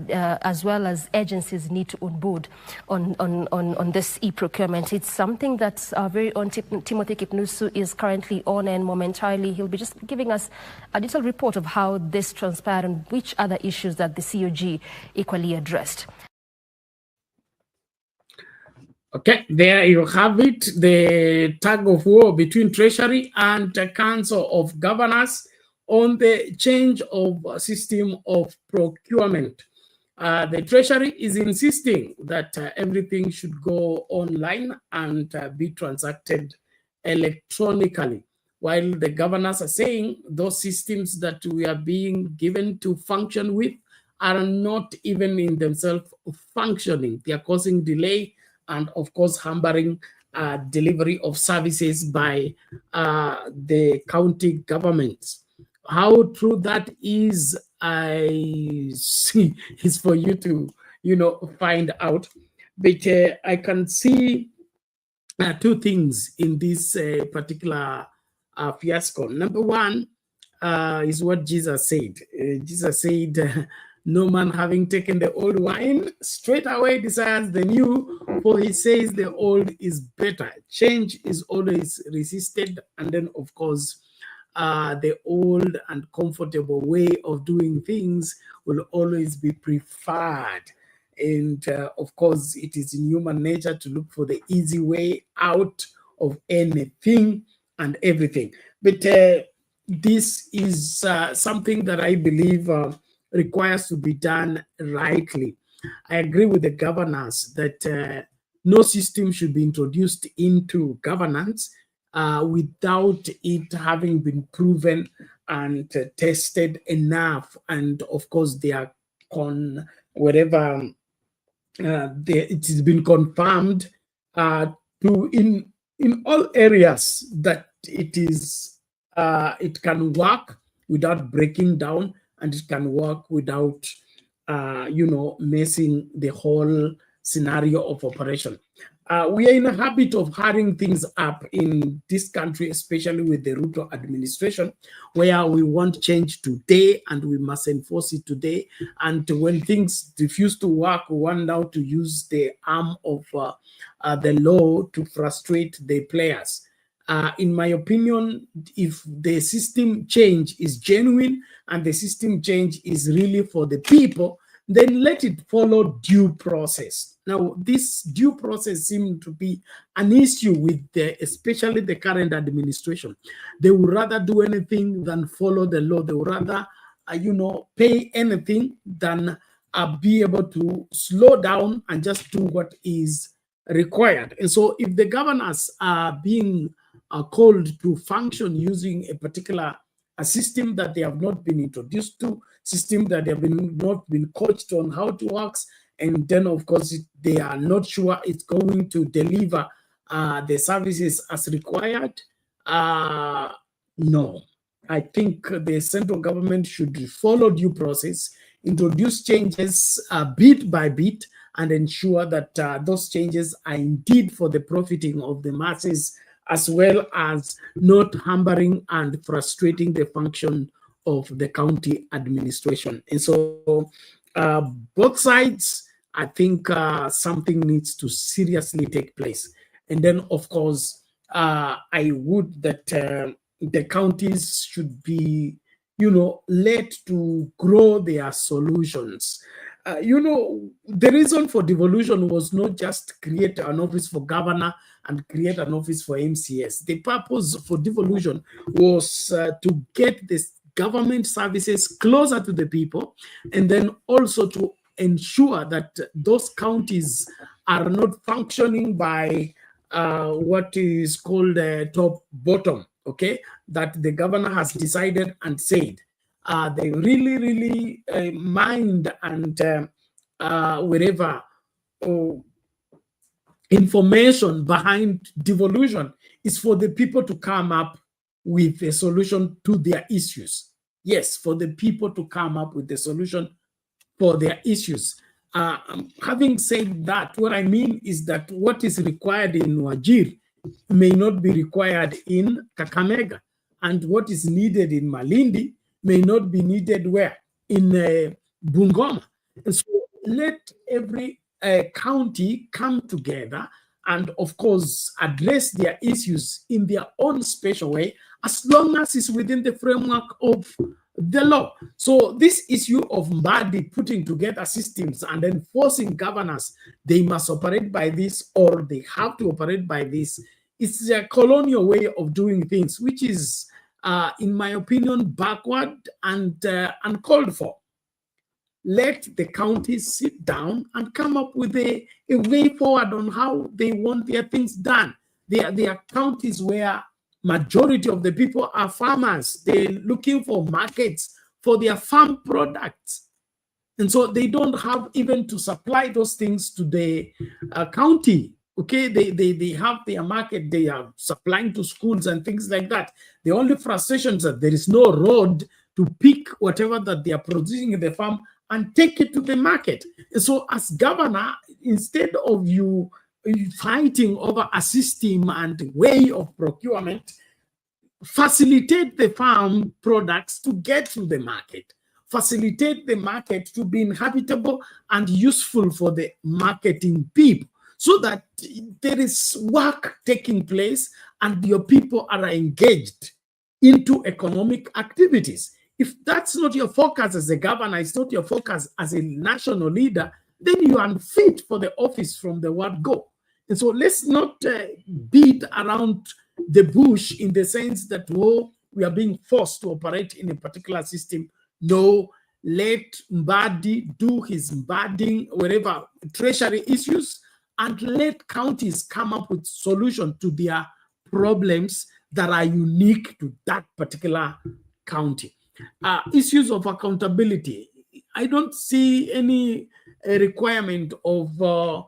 as well as agencies need to onboard on this e-procurement. It's something that our very own Timothy Kipnusu is currently on, and momentarily he'll be just giving us a little report of how this transpired and which other issues that the COG equally addressed. Okay, there you have it, the tug of war between Treasury and the Council of Governors on the change of system of procurement. The Treasury is insisting that everything should go online and be transacted electronically, while the governors are saying those systems that we are being given to function with are not even in themselves functioning. They are causing delay and, of course, hampering delivery of services by the county governments. How true that is, I see, is for you to, find out. But I can see two things in this particular fiasco. Number one is what Jesus said. Jesus said, no man having taken the old wine straight away desires the new, for he says the old is better. Change is always resisted, and then, of course, the old and comfortable way of doing things will always be preferred. And of course, it is in human nature to look for the easy way out of anything and everything. But this is something that I believe requires to be done rightly. I agree with the governors that no system should be introduced into governance without it having been proven and tested enough, and of course they are it has been confirmed in all areas that it can work without breaking down, and it can work without messing the whole scenario of operation. We are in a habit of hurrying things up in this country, especially with the Ruto administration, where we want change today and we must enforce it today. And when things refuse to work, we want now to use the arm of the law to frustrate the players. In my opinion, if the system change is genuine and the system change is really for the people, then let it follow due process. Now, this due process seems to be an issue with especially the current administration. They would rather do anything than follow the law. They would rather, pay anything than be able to slow down and just do what is required. And so if the governors are being called to function using a particular system that they have not been introduced to, system that they have not been coached on how to work, and then of course they are not sure it's going to deliver the services as required. No, I think the central government should follow due process, introduce changes bit by bit, and ensure that those changes are indeed for the profiting of the masses, as well as not hampering and frustrating the function of the county administration. And so both sides, I think something needs to seriously take place. And then, of course, I would that the counties should be, led to grow their solutions. The reason for devolution was not just create an office for governor and create an office for MCAs. The purpose for devolution was to get this government services closer to the people, and then also to ensure that those counties are not functioning by what is called top-bottom, okay? That the governor has decided and said. They really mind and wherever information behind devolution is for the people to come up with a solution to their issues. Yes, for the people to come up with a solution for their issues. Having said that, what I mean is that what is required in Wajir may not be required in Kakamega, and what is needed in Malindi may not be needed where? In Bungoma. And so let every county come together and, of course, address their issues in their own special way, as long as it's within the framework of the law. So this issue of Mbadi putting together systems and then forcing governors, they must operate by this or they have to operate by this, it's a colonial way of doing things, which is, in my opinion, backward and uncalled for. Let the counties sit down and come up with a way forward on how they want their things done. There are counties where majority of the people are farmers. They're looking for markets for their farm products. And so they don't have even to supply those things to the county. Okay, they have their market, they are supplying to schools and things like that. The only frustration is that there is no road to pick whatever that they are producing in the farm and take it to the market. And so as governor, instead of you fighting over a system and way of procurement, facilitate the farm products to get to the market. Facilitate the market to be inhabitable and useful for the marketing people, so that there is work taking place and your people are engaged into economic activities. If that's not your focus as a governor, it's not your focus as a national leader, then you are unfit for the office from the word go. And so let's not beat around the bush in the sense that, we are being forced to operate in a particular system. No, let Mbadi do his Mbading, wherever treasury issues, and let counties come up with solutions to their problems that are unique to that particular county. Issues of accountability. I don't see any requirement of the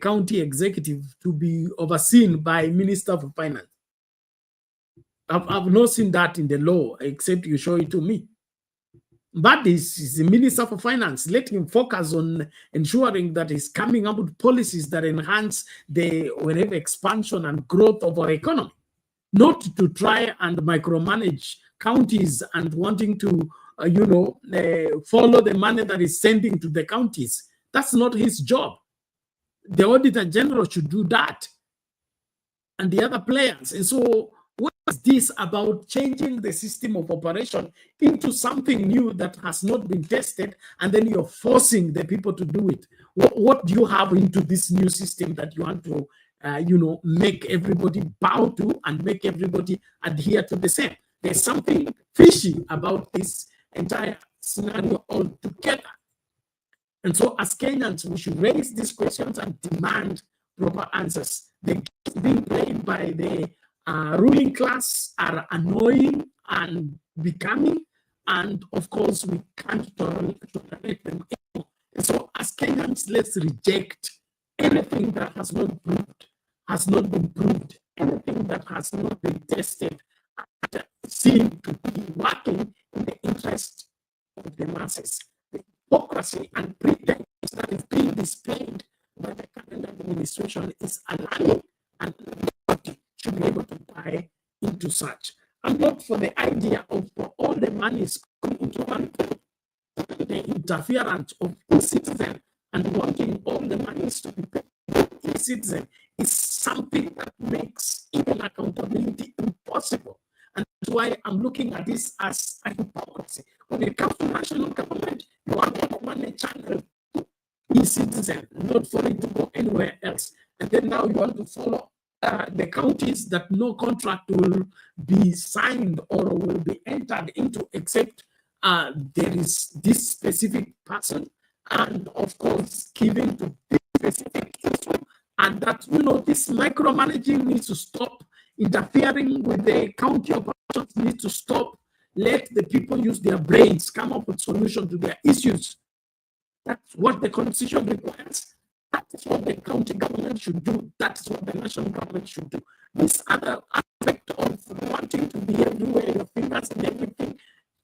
county executive to be overseen by Minister for Finance. I've not seen that in the law, except you show it to me. That is the Minister for Finance. Let him focus on ensuring that he's coming up with policies that enhance the whatever expansion and growth of our economy, not to try and micromanage counties and wanting to, follow the money that is sending to the counties. That's not his job. The Auditor General should do that, and the other players. And so what is this about changing the system of operation into something new that has not been tested, and then you're forcing the people to do it? What do you have into this new system that you want to, make everybody bow to and make everybody adhere to the same? There's something fishy about this entire scenario altogether. And so as Kenyans, we should raise these questions and demand proper answers. The games being played by the ruling class are annoying and becoming, and of course we can't tolerate them anymore. And so as Kenyans, let's reject anything that has not been proved, anything that has not been tested and seen to be working in the interest of the masses. The hypocrisy and pretense that is being displayed by the current administration is alarming, and nobody should be able to buy into such. I'm not for the idea of all the money coming into one place. The interference of e-citizen and wanting all the monies to be paid to e-citizen is something that makes even accountability impossible. And that's why I'm looking at this as a hypocrisy. When it comes to national government, you want all the money channeled to e-citizen, not for it to go anywhere else. And then now you want to follow the counties that no contract will be signed or will be entered into except there is this specific person, and of course given to this specific issue, and that this micromanaging needs to stop. Interfering with the county operations needs to stop. Let the people use their brains, come up with solutions to their issues. That's what the constitution requires. That is what the county government should do. That is what the national government should do. This other aspect of wanting to be everywhere, your fingers and everything,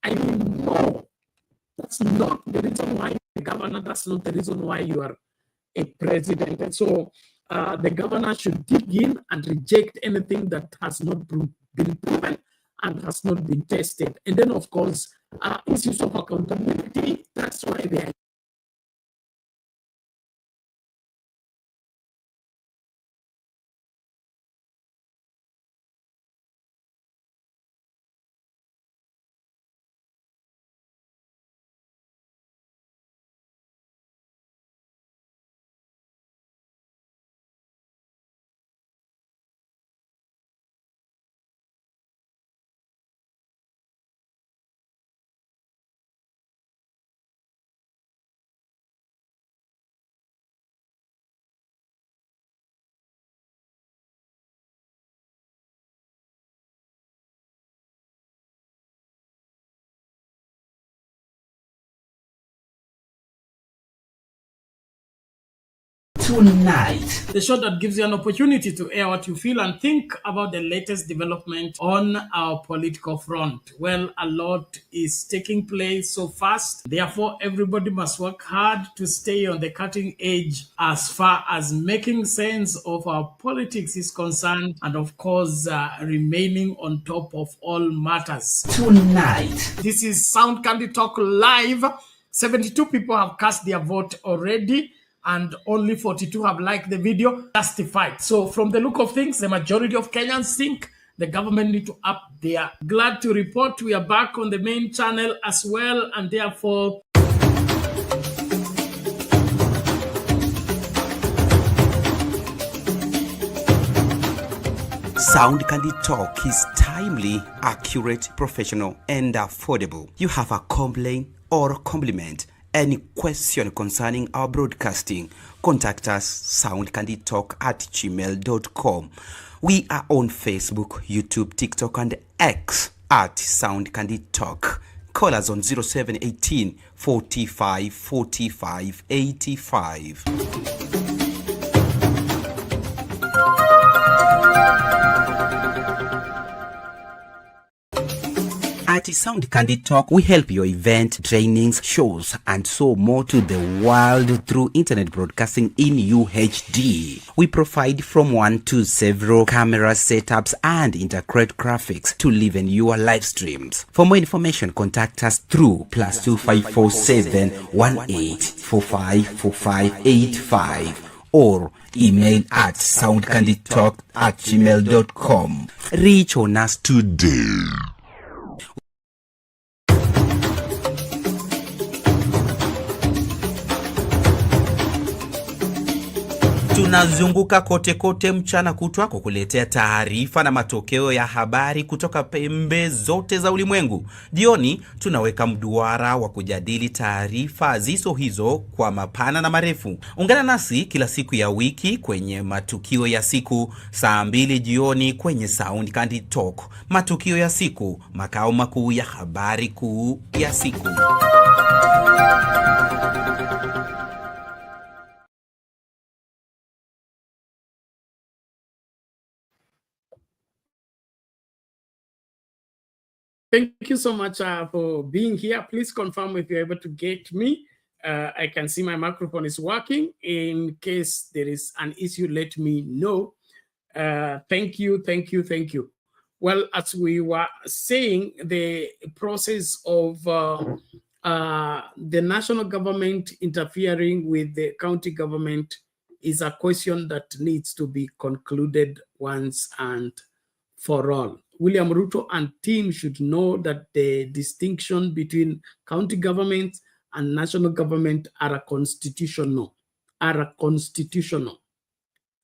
I mean, no. That's not the reason why you're a governor. That's not the reason why you are a president. And so the governor should dig in and reject anything that has not been proven and has not been tested. And then, of course, issues of accountability, that's why they are. Tonight, the show that gives you an opportunity to air what you feel and think about the latest development on our political front. Well, a lot is taking place so fast. Therefore, everybody must work hard to stay on the cutting edge as far as making sense of our politics is concerned, and of course, remaining on top of all matters. Tonight, this is Sound Candy Talk Live. 72 people have cast their vote already, and only 42 have liked the video. Justified. So from the look of things, the majority of Kenyans think the government need to up their. Glad to report we are back on the main channel as well, and therefore Sound Candy Talk is timely, accurate, professional, and affordable. You have a complaint or compliment, any question concerning our broadcasting, contact us soundcandytalk@gmail.com. We are on Facebook, YouTube, TikTok, and X at Sound Candy Talk. Call us on 0718 45 45 85. At Sound Candid Talk, we help your event, trainings, shows, and so more to the world through internet broadcasting in UHD. We provide from 1 to several camera setups and integrate graphics to live in your live streams. For more information, contact us through +2547 18454585 or email at soundcandidtalk@gmail.com. Reach on us today. Tunazunguka kote kote mchana kutwa kukuletea taarifa na matokeo ya habari kutoka pembe zote za ulimwengu. Jioni tunaweka mduara wa kujadili taarifa zizo hizo kwa mapana na marefu. Ungana nasi kila siku ya wiki kwenye matukio ya siku saa 2 jioni kwenye Sound Candid Talk. Matukio ya siku, makao makuu ya habari kuu ya siku. Thank you so much for being here. Please confirm if you're able to get me. I can see my microphone is working. In case there is an issue, let me know. Thank you. Well, as we were saying, the process of the national government interfering with the county government is a question that needs to be concluded once and for all. William Ruto and team should know that the distinction between county government and national government are constitutional.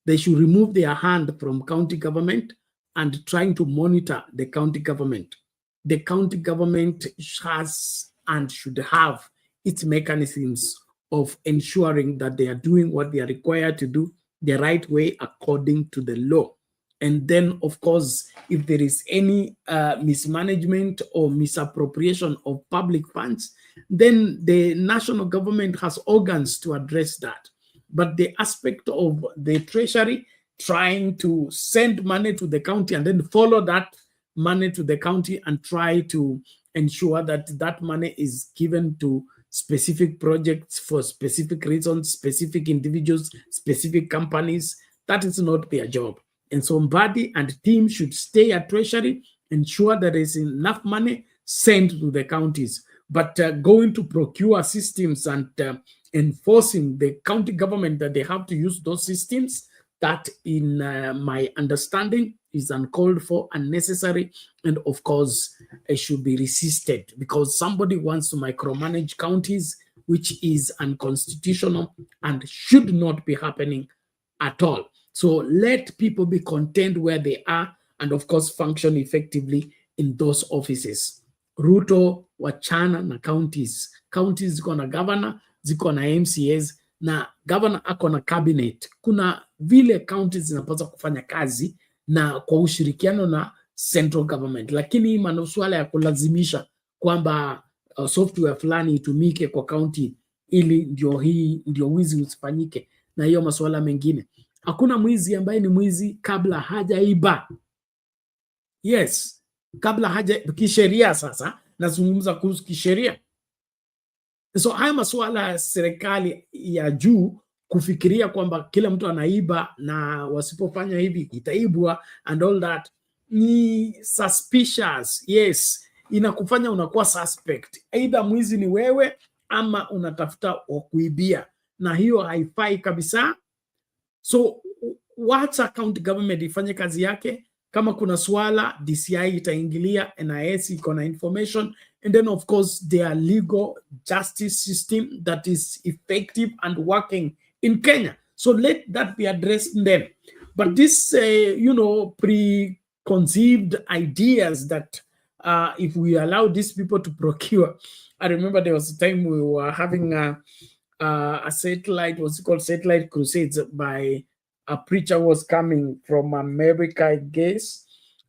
They should remove their hand from county government and trying to monitor the county government. The county government has and should have its mechanisms of ensuring that they are doing what they are required to do the right way according to the law. And then, of course, if there is any mismanagement or misappropriation of public funds, then the national government has organs to address that. But the aspect of the Treasury trying to send money to the county and then follow that money to the county and try to ensure that that money is given to specific projects for specific reasons, specific individuals, specific companies, that is not their job. And somebody and team should stay at Treasury, ensure there is enough money sent to the counties. But going to procure systems and enforcing the county government that they have to use those systems, that in my understanding is uncalled for, unnecessary, and of course it should be resisted because somebody wants to micromanage counties, which is unconstitutional and should not be happening at all. So let people be content where they are and of course function effectively in those offices. Ruto wachana na counties. Counties ziko na governor, ziko na MCAs, na governor ako na cabinet. Kuna vile counties zinapaswa kufanya kazi na kwa ushirikiano na central government. Lakini masuala ya kulazimisha kwamba software fulani itumike kwa county ili ndio wizi usifanyike na hiyo masuala mengine. Hakuna mwizi ambaye ni mwizi kabla hajaiba. Yes, kabla kisheria sasa, nazungumza kuhusu kisheria. So haya masuala ya serikali ya juu kufikiria kwamba kila mtu anaiba na wasipofanya hivi itaibwa and all that ni suspicious. Yes, inakufanya unakuwa suspect. Either mwizi ni wewe ama unatafuta wa kuibia, na hiyo haifai kabisa. So wacha county government ifanye kazi yake. Kama kuna swala, DCI itaingilia, NIS iko na information, and then of course their legal justice system that is effective and working in Kenya. So let that be addressed then. But this, preconceived ideas that if we allow these people to procure, I remember there was a time we were having a satellite, what's it called, satellite crusades by a preacher was coming from America, I guess.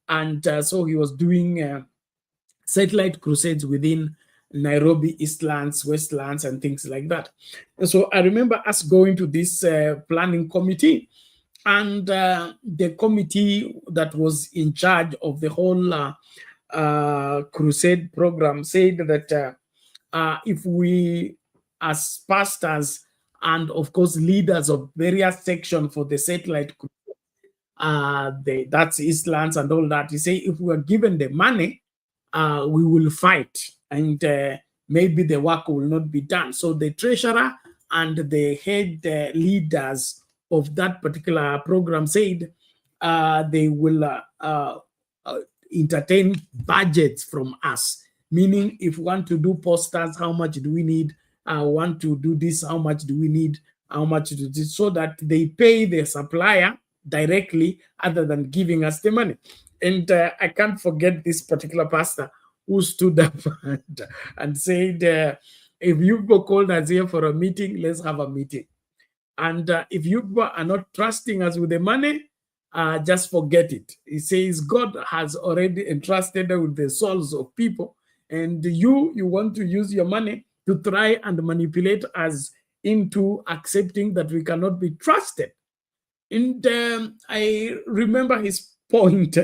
And so he was doing satellite crusades within Nairobi, Eastlands, Westlands, and things like that. And so I remember us going to this planning committee, and the committee that was in charge of the whole crusade program said that if we, as pastors and of course leaders of various sections for the satellite, that's Eastlands and all that, he say if we are given the money, we will fight, and maybe the work will not be done. So the treasurer and the head leaders of that particular program said they will entertain budgets from us, meaning if we want to do posters, how much do we need? Want to do this, how much do we need? How much to do this? So that they pay the supplier directly other than giving us the money. And I can't forget this particular pastor who stood up and said, if you called us here for a meeting, let's have a meeting. And if you are not trusting us with the money, just forget it. He says God has already entrusted with the souls of people, and you want to use your money to try and manipulate us into accepting that we cannot be trusted. And I remember his point,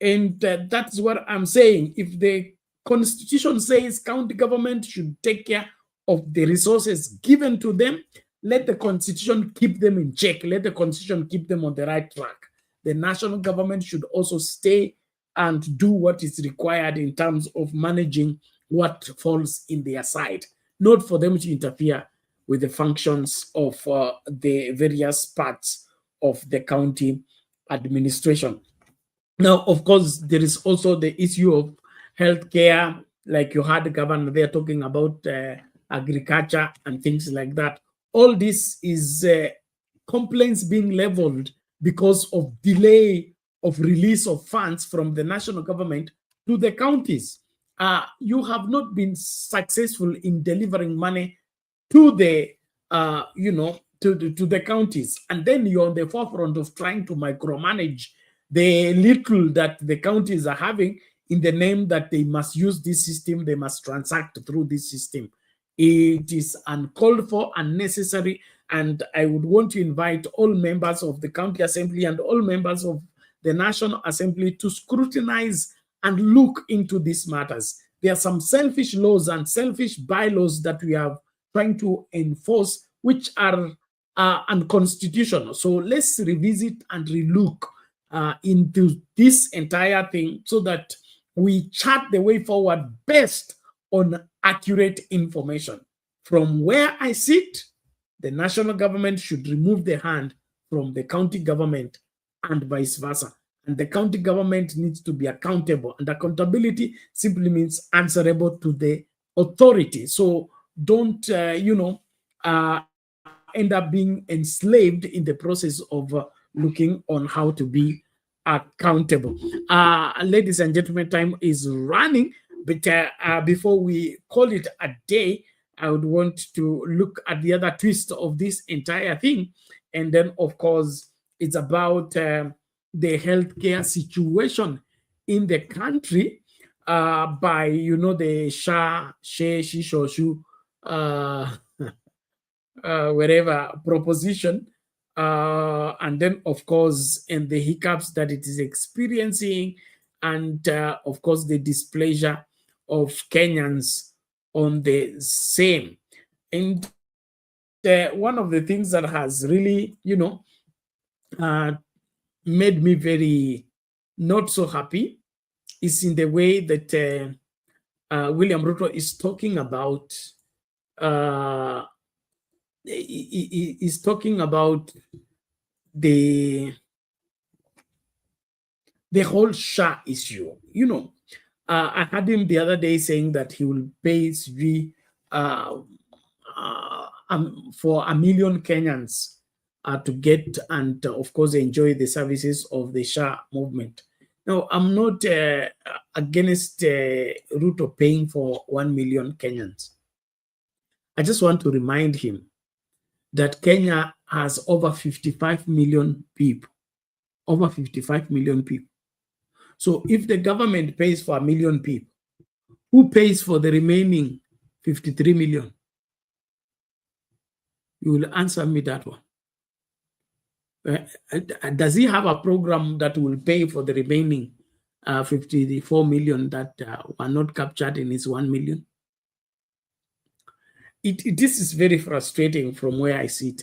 and that's what I'm saying. If the Constitution says county government should take care of the resources given to them, let the Constitution keep them in check. Let the Constitution keep them on the right track. The national government should also stay and do what is required in terms of managing what falls in their side, not for them to interfere with the functions of the various parts of the county administration. Now, of course, there is also the issue of healthcare, like you heard the governor there talking about agriculture and things like that. All this is complaints being leveled because of delay of release of funds from the national government to the counties. You have not been successful in delivering money to the, to the counties, and then you're on the forefront of trying to micromanage the little that the counties are having in the name that they must use this system, they must transact through this system. It is uncalled for, unnecessary, and I would want to invite all members of the county assembly and all members of the National Assembly to scrutinize and look into these matters. There are some selfish laws and selfish bylaws that we are trying to enforce, which are unconstitutional. So let's revisit and relook into this entire thing so that we chart the way forward based on accurate information. From where I sit, the national government should remove the hand from the county government and vice versa. And the county government needs to be accountable. And accountability simply means answerable to the authority. So don't, end up being enslaved in the process of looking on how to be accountable. Ladies and gentlemen, time is running. But before we call it a day, I would want to look at the other twist of this entire thing. And then, of course, it's about the healthcare situation in the country by, the whatever proposition. And then, of course, and the hiccups that it is experiencing, and, of course, the displeasure of Kenyans on the same. And one of the things that has really, made me very not so happy is in the way that William Ruto is talking about is talking about the whole SHA issue. I had him the other day saying that he will pay for 1 million Kenyans to get and, of course, enjoy the services of the SHA movement. Now, I'm not against Ruto paying for 1 million Kenyans. I just want to remind him that Kenya has over 55 million people. Over 55 million people. So if the government pays for 1 million people, who pays for the remaining 53 million? You will answer me that one. Does he have a program that will pay for the remaining 54 million that were not captured in his 1 million. This is very frustrating from where I sit.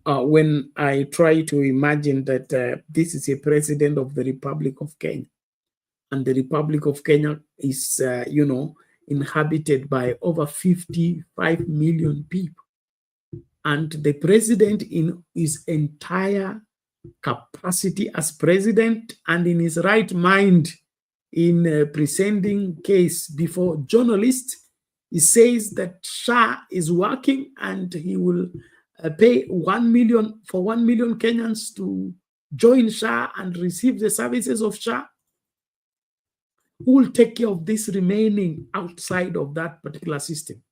When I try to imagine that this is a president of the Republic of Kenya, and the Republic of Kenya is, inhabited by over 55 million people. And the president, in his entire capacity as president and in his right mind in presenting case before journalists, he says that SHA is working and he will pay 1 million for 1 million Kenyans to join SHA and receive the services of SHA. Who will take care of this remaining outside of that particular system?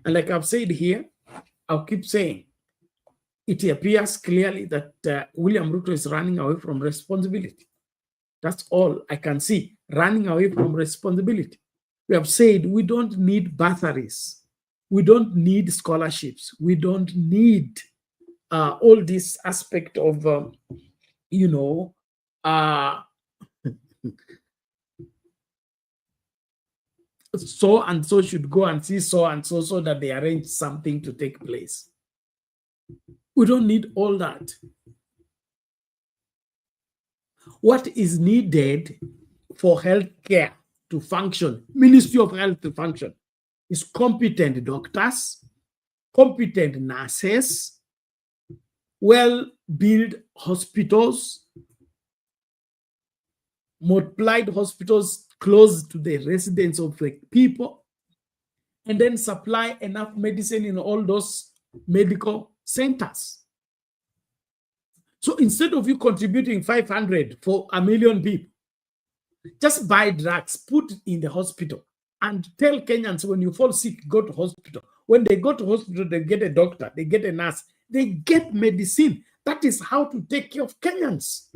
And like I've said here, I'll keep saying, it appears clearly that William Ruto is running away from responsibility. That's all I can see, running away from responsibility. We have said we don't need bursaries. We don't need scholarships. We don't need all this aspect of, so and so should go and see so and so, so that they arrange something to take place. We don't need all that. What is needed for healthcare to function, Ministry of Health to function, is competent doctors, competent nurses, well-built hospitals, multiplied hospitals close to the residence of the people, and then supply enough medicine in all those medical centers. So instead of you contributing 500 for 1 million people, just buy drugs, put in the hospital, and tell Kenyans when you fall sick, go to hospital. When they go to hospital, they get a doctor, they get a nurse, they get medicine. That is how to take care of Kenyans.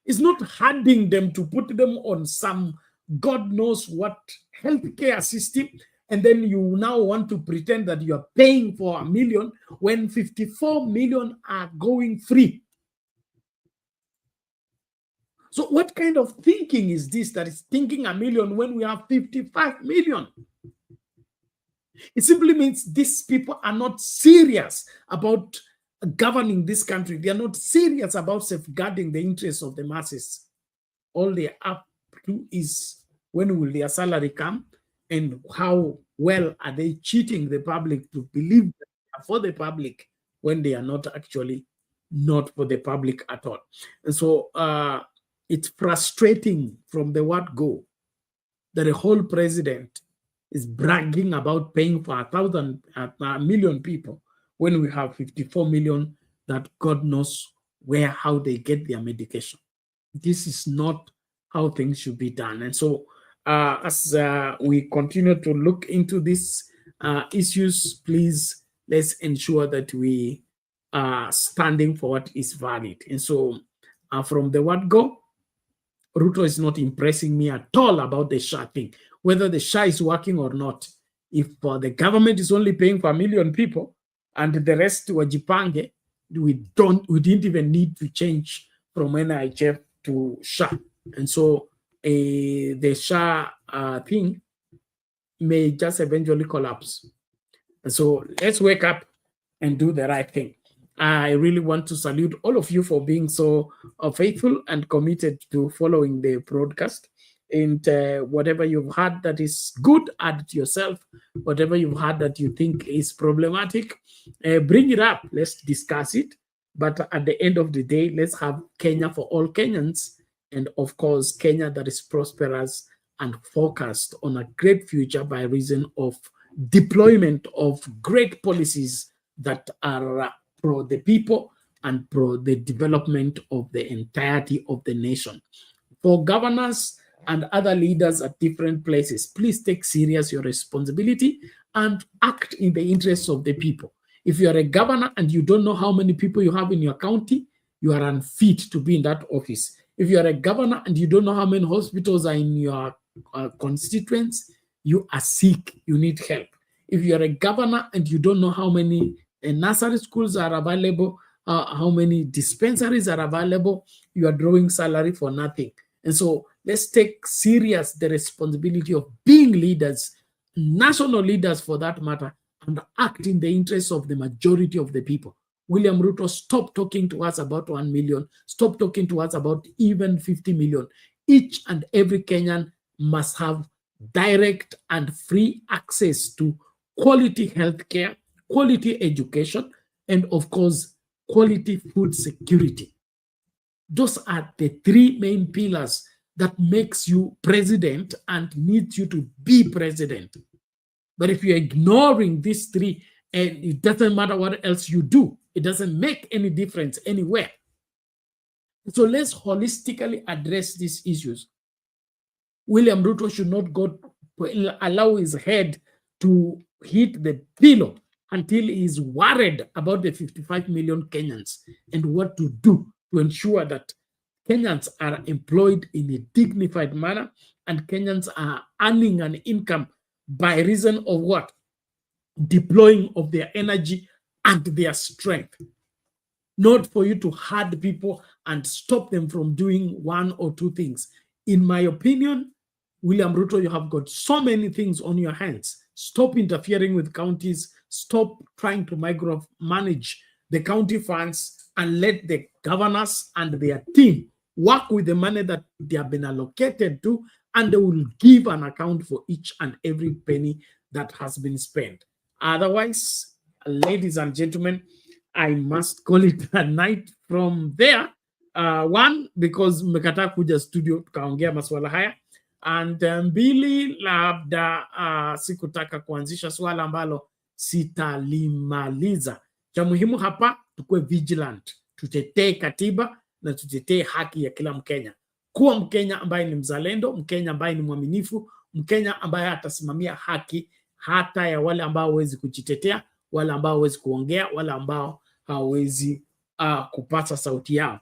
It's not handing them to put them on some God knows what healthcare system, and then you now want to pretend that you are paying for 1 million when 54 million are going free. So what kind of thinking is this that is thinking 1 million when we have 55 million? It simply means these people are not serious about governing this country. They are not serious about safeguarding the interests of the masses. All they are up to is when will their salary come and how well are they cheating the public to believe that they are for the public when they are not actually not for the public at all. And so it's frustrating from the word go that a whole president is bragging about paying for 1 million people when we have 54 million that God knows how they get their medication. This is not how things should be done. And so as we continue to look into these issues, please, let's ensure that we are standing for what is valid. And so from the word go, Ruto is not impressing me at all about the SHA thing, whether the SHA is working or not. If the government is only paying for 1 million people and the rest were jipange, we didn't even need to change from NHF to SHA. And so the SHA thing may just eventually collapse. And so let's wake up and do the right thing. I really want to salute all of you for being so faithful and committed to following the broadcast. And whatever you've had that is good, add it yourself. Whatever you've had that you think is problematic, bring it up. Let's discuss it. But at the end of the day, let's have Kenya for all Kenyans. And of course, Kenya that is prosperous and focused on a great future by reason of deployment of great policies that are pro the people and pro the development of the entirety of the nation. For governors and other leaders at different places, please take serious your responsibility and act in the interests of the people. If you are a governor and you don't know how many people you have in your county, you are unfit to be in that office. If you are a governor and you don't know how many hospitals are in your constituents, you are sick, you need help. If you are a governor and you don't know how many nursery schools are available, how many dispensaries are available, you are drawing salary for nothing. And so let's take serious the responsibility of being leaders, national leaders for that matter, and act in the interests of the majority of the people. William Ruto, stop talking to us about 1 million. Stop talking to us about even 50 million. Each and every Kenyan must have direct and free access to quality healthcare, quality education, and of course, quality food security. Those are the three main pillars that makes you president and needs you to be president. But if you're ignoring these three, and it doesn't matter what else you do, it doesn't make any difference anywhere. So let's holistically address these issues. William Ruto should not allow his head to hit the pillow until he is worried about the 55 million Kenyans and what to do to ensure that Kenyans are employed in a dignified manner and Kenyans are earning an income by reason of what? Deploying of their energy and their strength. Not for you to hurt people and stop them from doing one or two things. In my opinion, William Ruto, you have got so many things on your hands. Stop interfering with counties. Stop trying to micromanage the county funds and let the governors and their team work with the money that they have been allocated to, and they will give an account for each and every penny that has been spent. Otherwise, ladies and gentlemen, I must call it a night from there. One, because mmekataa kuja studio tukaongea maswala haya, and mbili, labda sikutaka kuanzisha swala ambalo sitalimaliza. Cha muhimu hapa tukue vigilant, tutetee katiba na tutetee haki ya kila Mkenya. Kuwa Mkenya ambaye ni mzalendo, Mkenya ambaye ni mwaminifu, Mkenya ambaye atasimamia haki hata ya wale ambao hawezi kujitetea, wale ambao hawezi kuongea, wale ambao hawezi kupata sauti yao.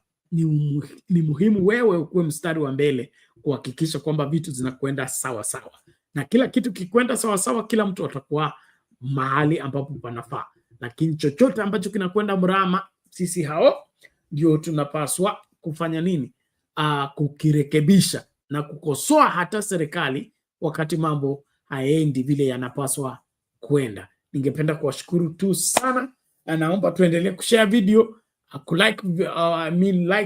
Ni muhimu wewe ukuwe mstari wa mbele kuhakikisha kwamba vitu zinakwenda sawa sawa. Na kila kitu kikwenda sawa sawa, kila mtu atakuwa mahali ambapo panafaa. Lakini chochote ambacho kinakwenda mrama, sisi hao ndio tunapaswa kufanya nini? Kukirekebisha na kukosoa hata serikali wakati mambo haendi vile yanapaswa kwenda. Ningependa kuwashukuru tu sana, na naomba tuendelee kushare video, like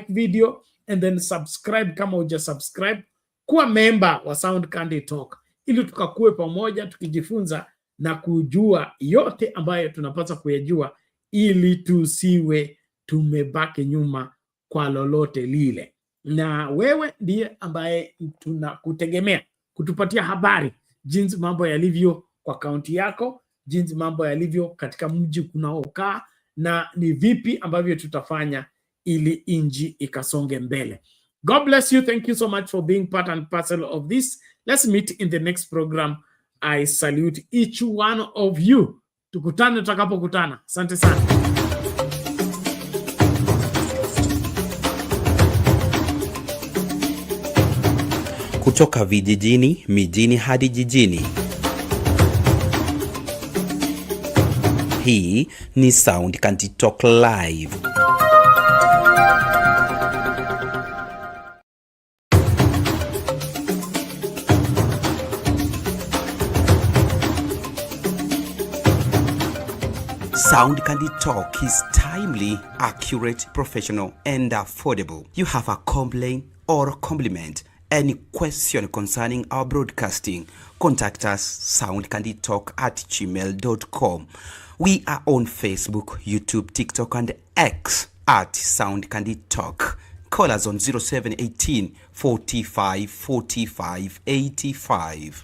video, and then subscribe kama huja subscribe, kuwa member wa Sound Candy Talk ili tukakue pamoja tukijifunza na kujua yote ambayo tunapaswa kuyajua, ili tusiwe tumebaki nyuma kwa lolote lile. Na wewe ndiye ambaye tunakutegemea kutupatia habari jinsi mambo yalivyo kwa kaunti yako, jinsi mambo yalivyo katika mji kunaokaa, na ni vipi ambavyo tutafanya ili inji ikasonge mbele. God bless you. Thank you so much for being part and parcel of this. Let's meet in the next program. I salute each one of you. Tukutane tutakapokutana. Asante sana. Kutoka vijijini, mijini hadi jijini. Hii ni Sound Candy Talk Live. Sound Candy Talk is timely, accurate, professional, and affordable. You have a complaint or a compliment, any question concerning our broadcasting, contact us soundcandytalk@gmail.com. We are on Facebook, YouTube, TikTok, and X at Sound Candy Talk. Call us on 0718 45 45 85.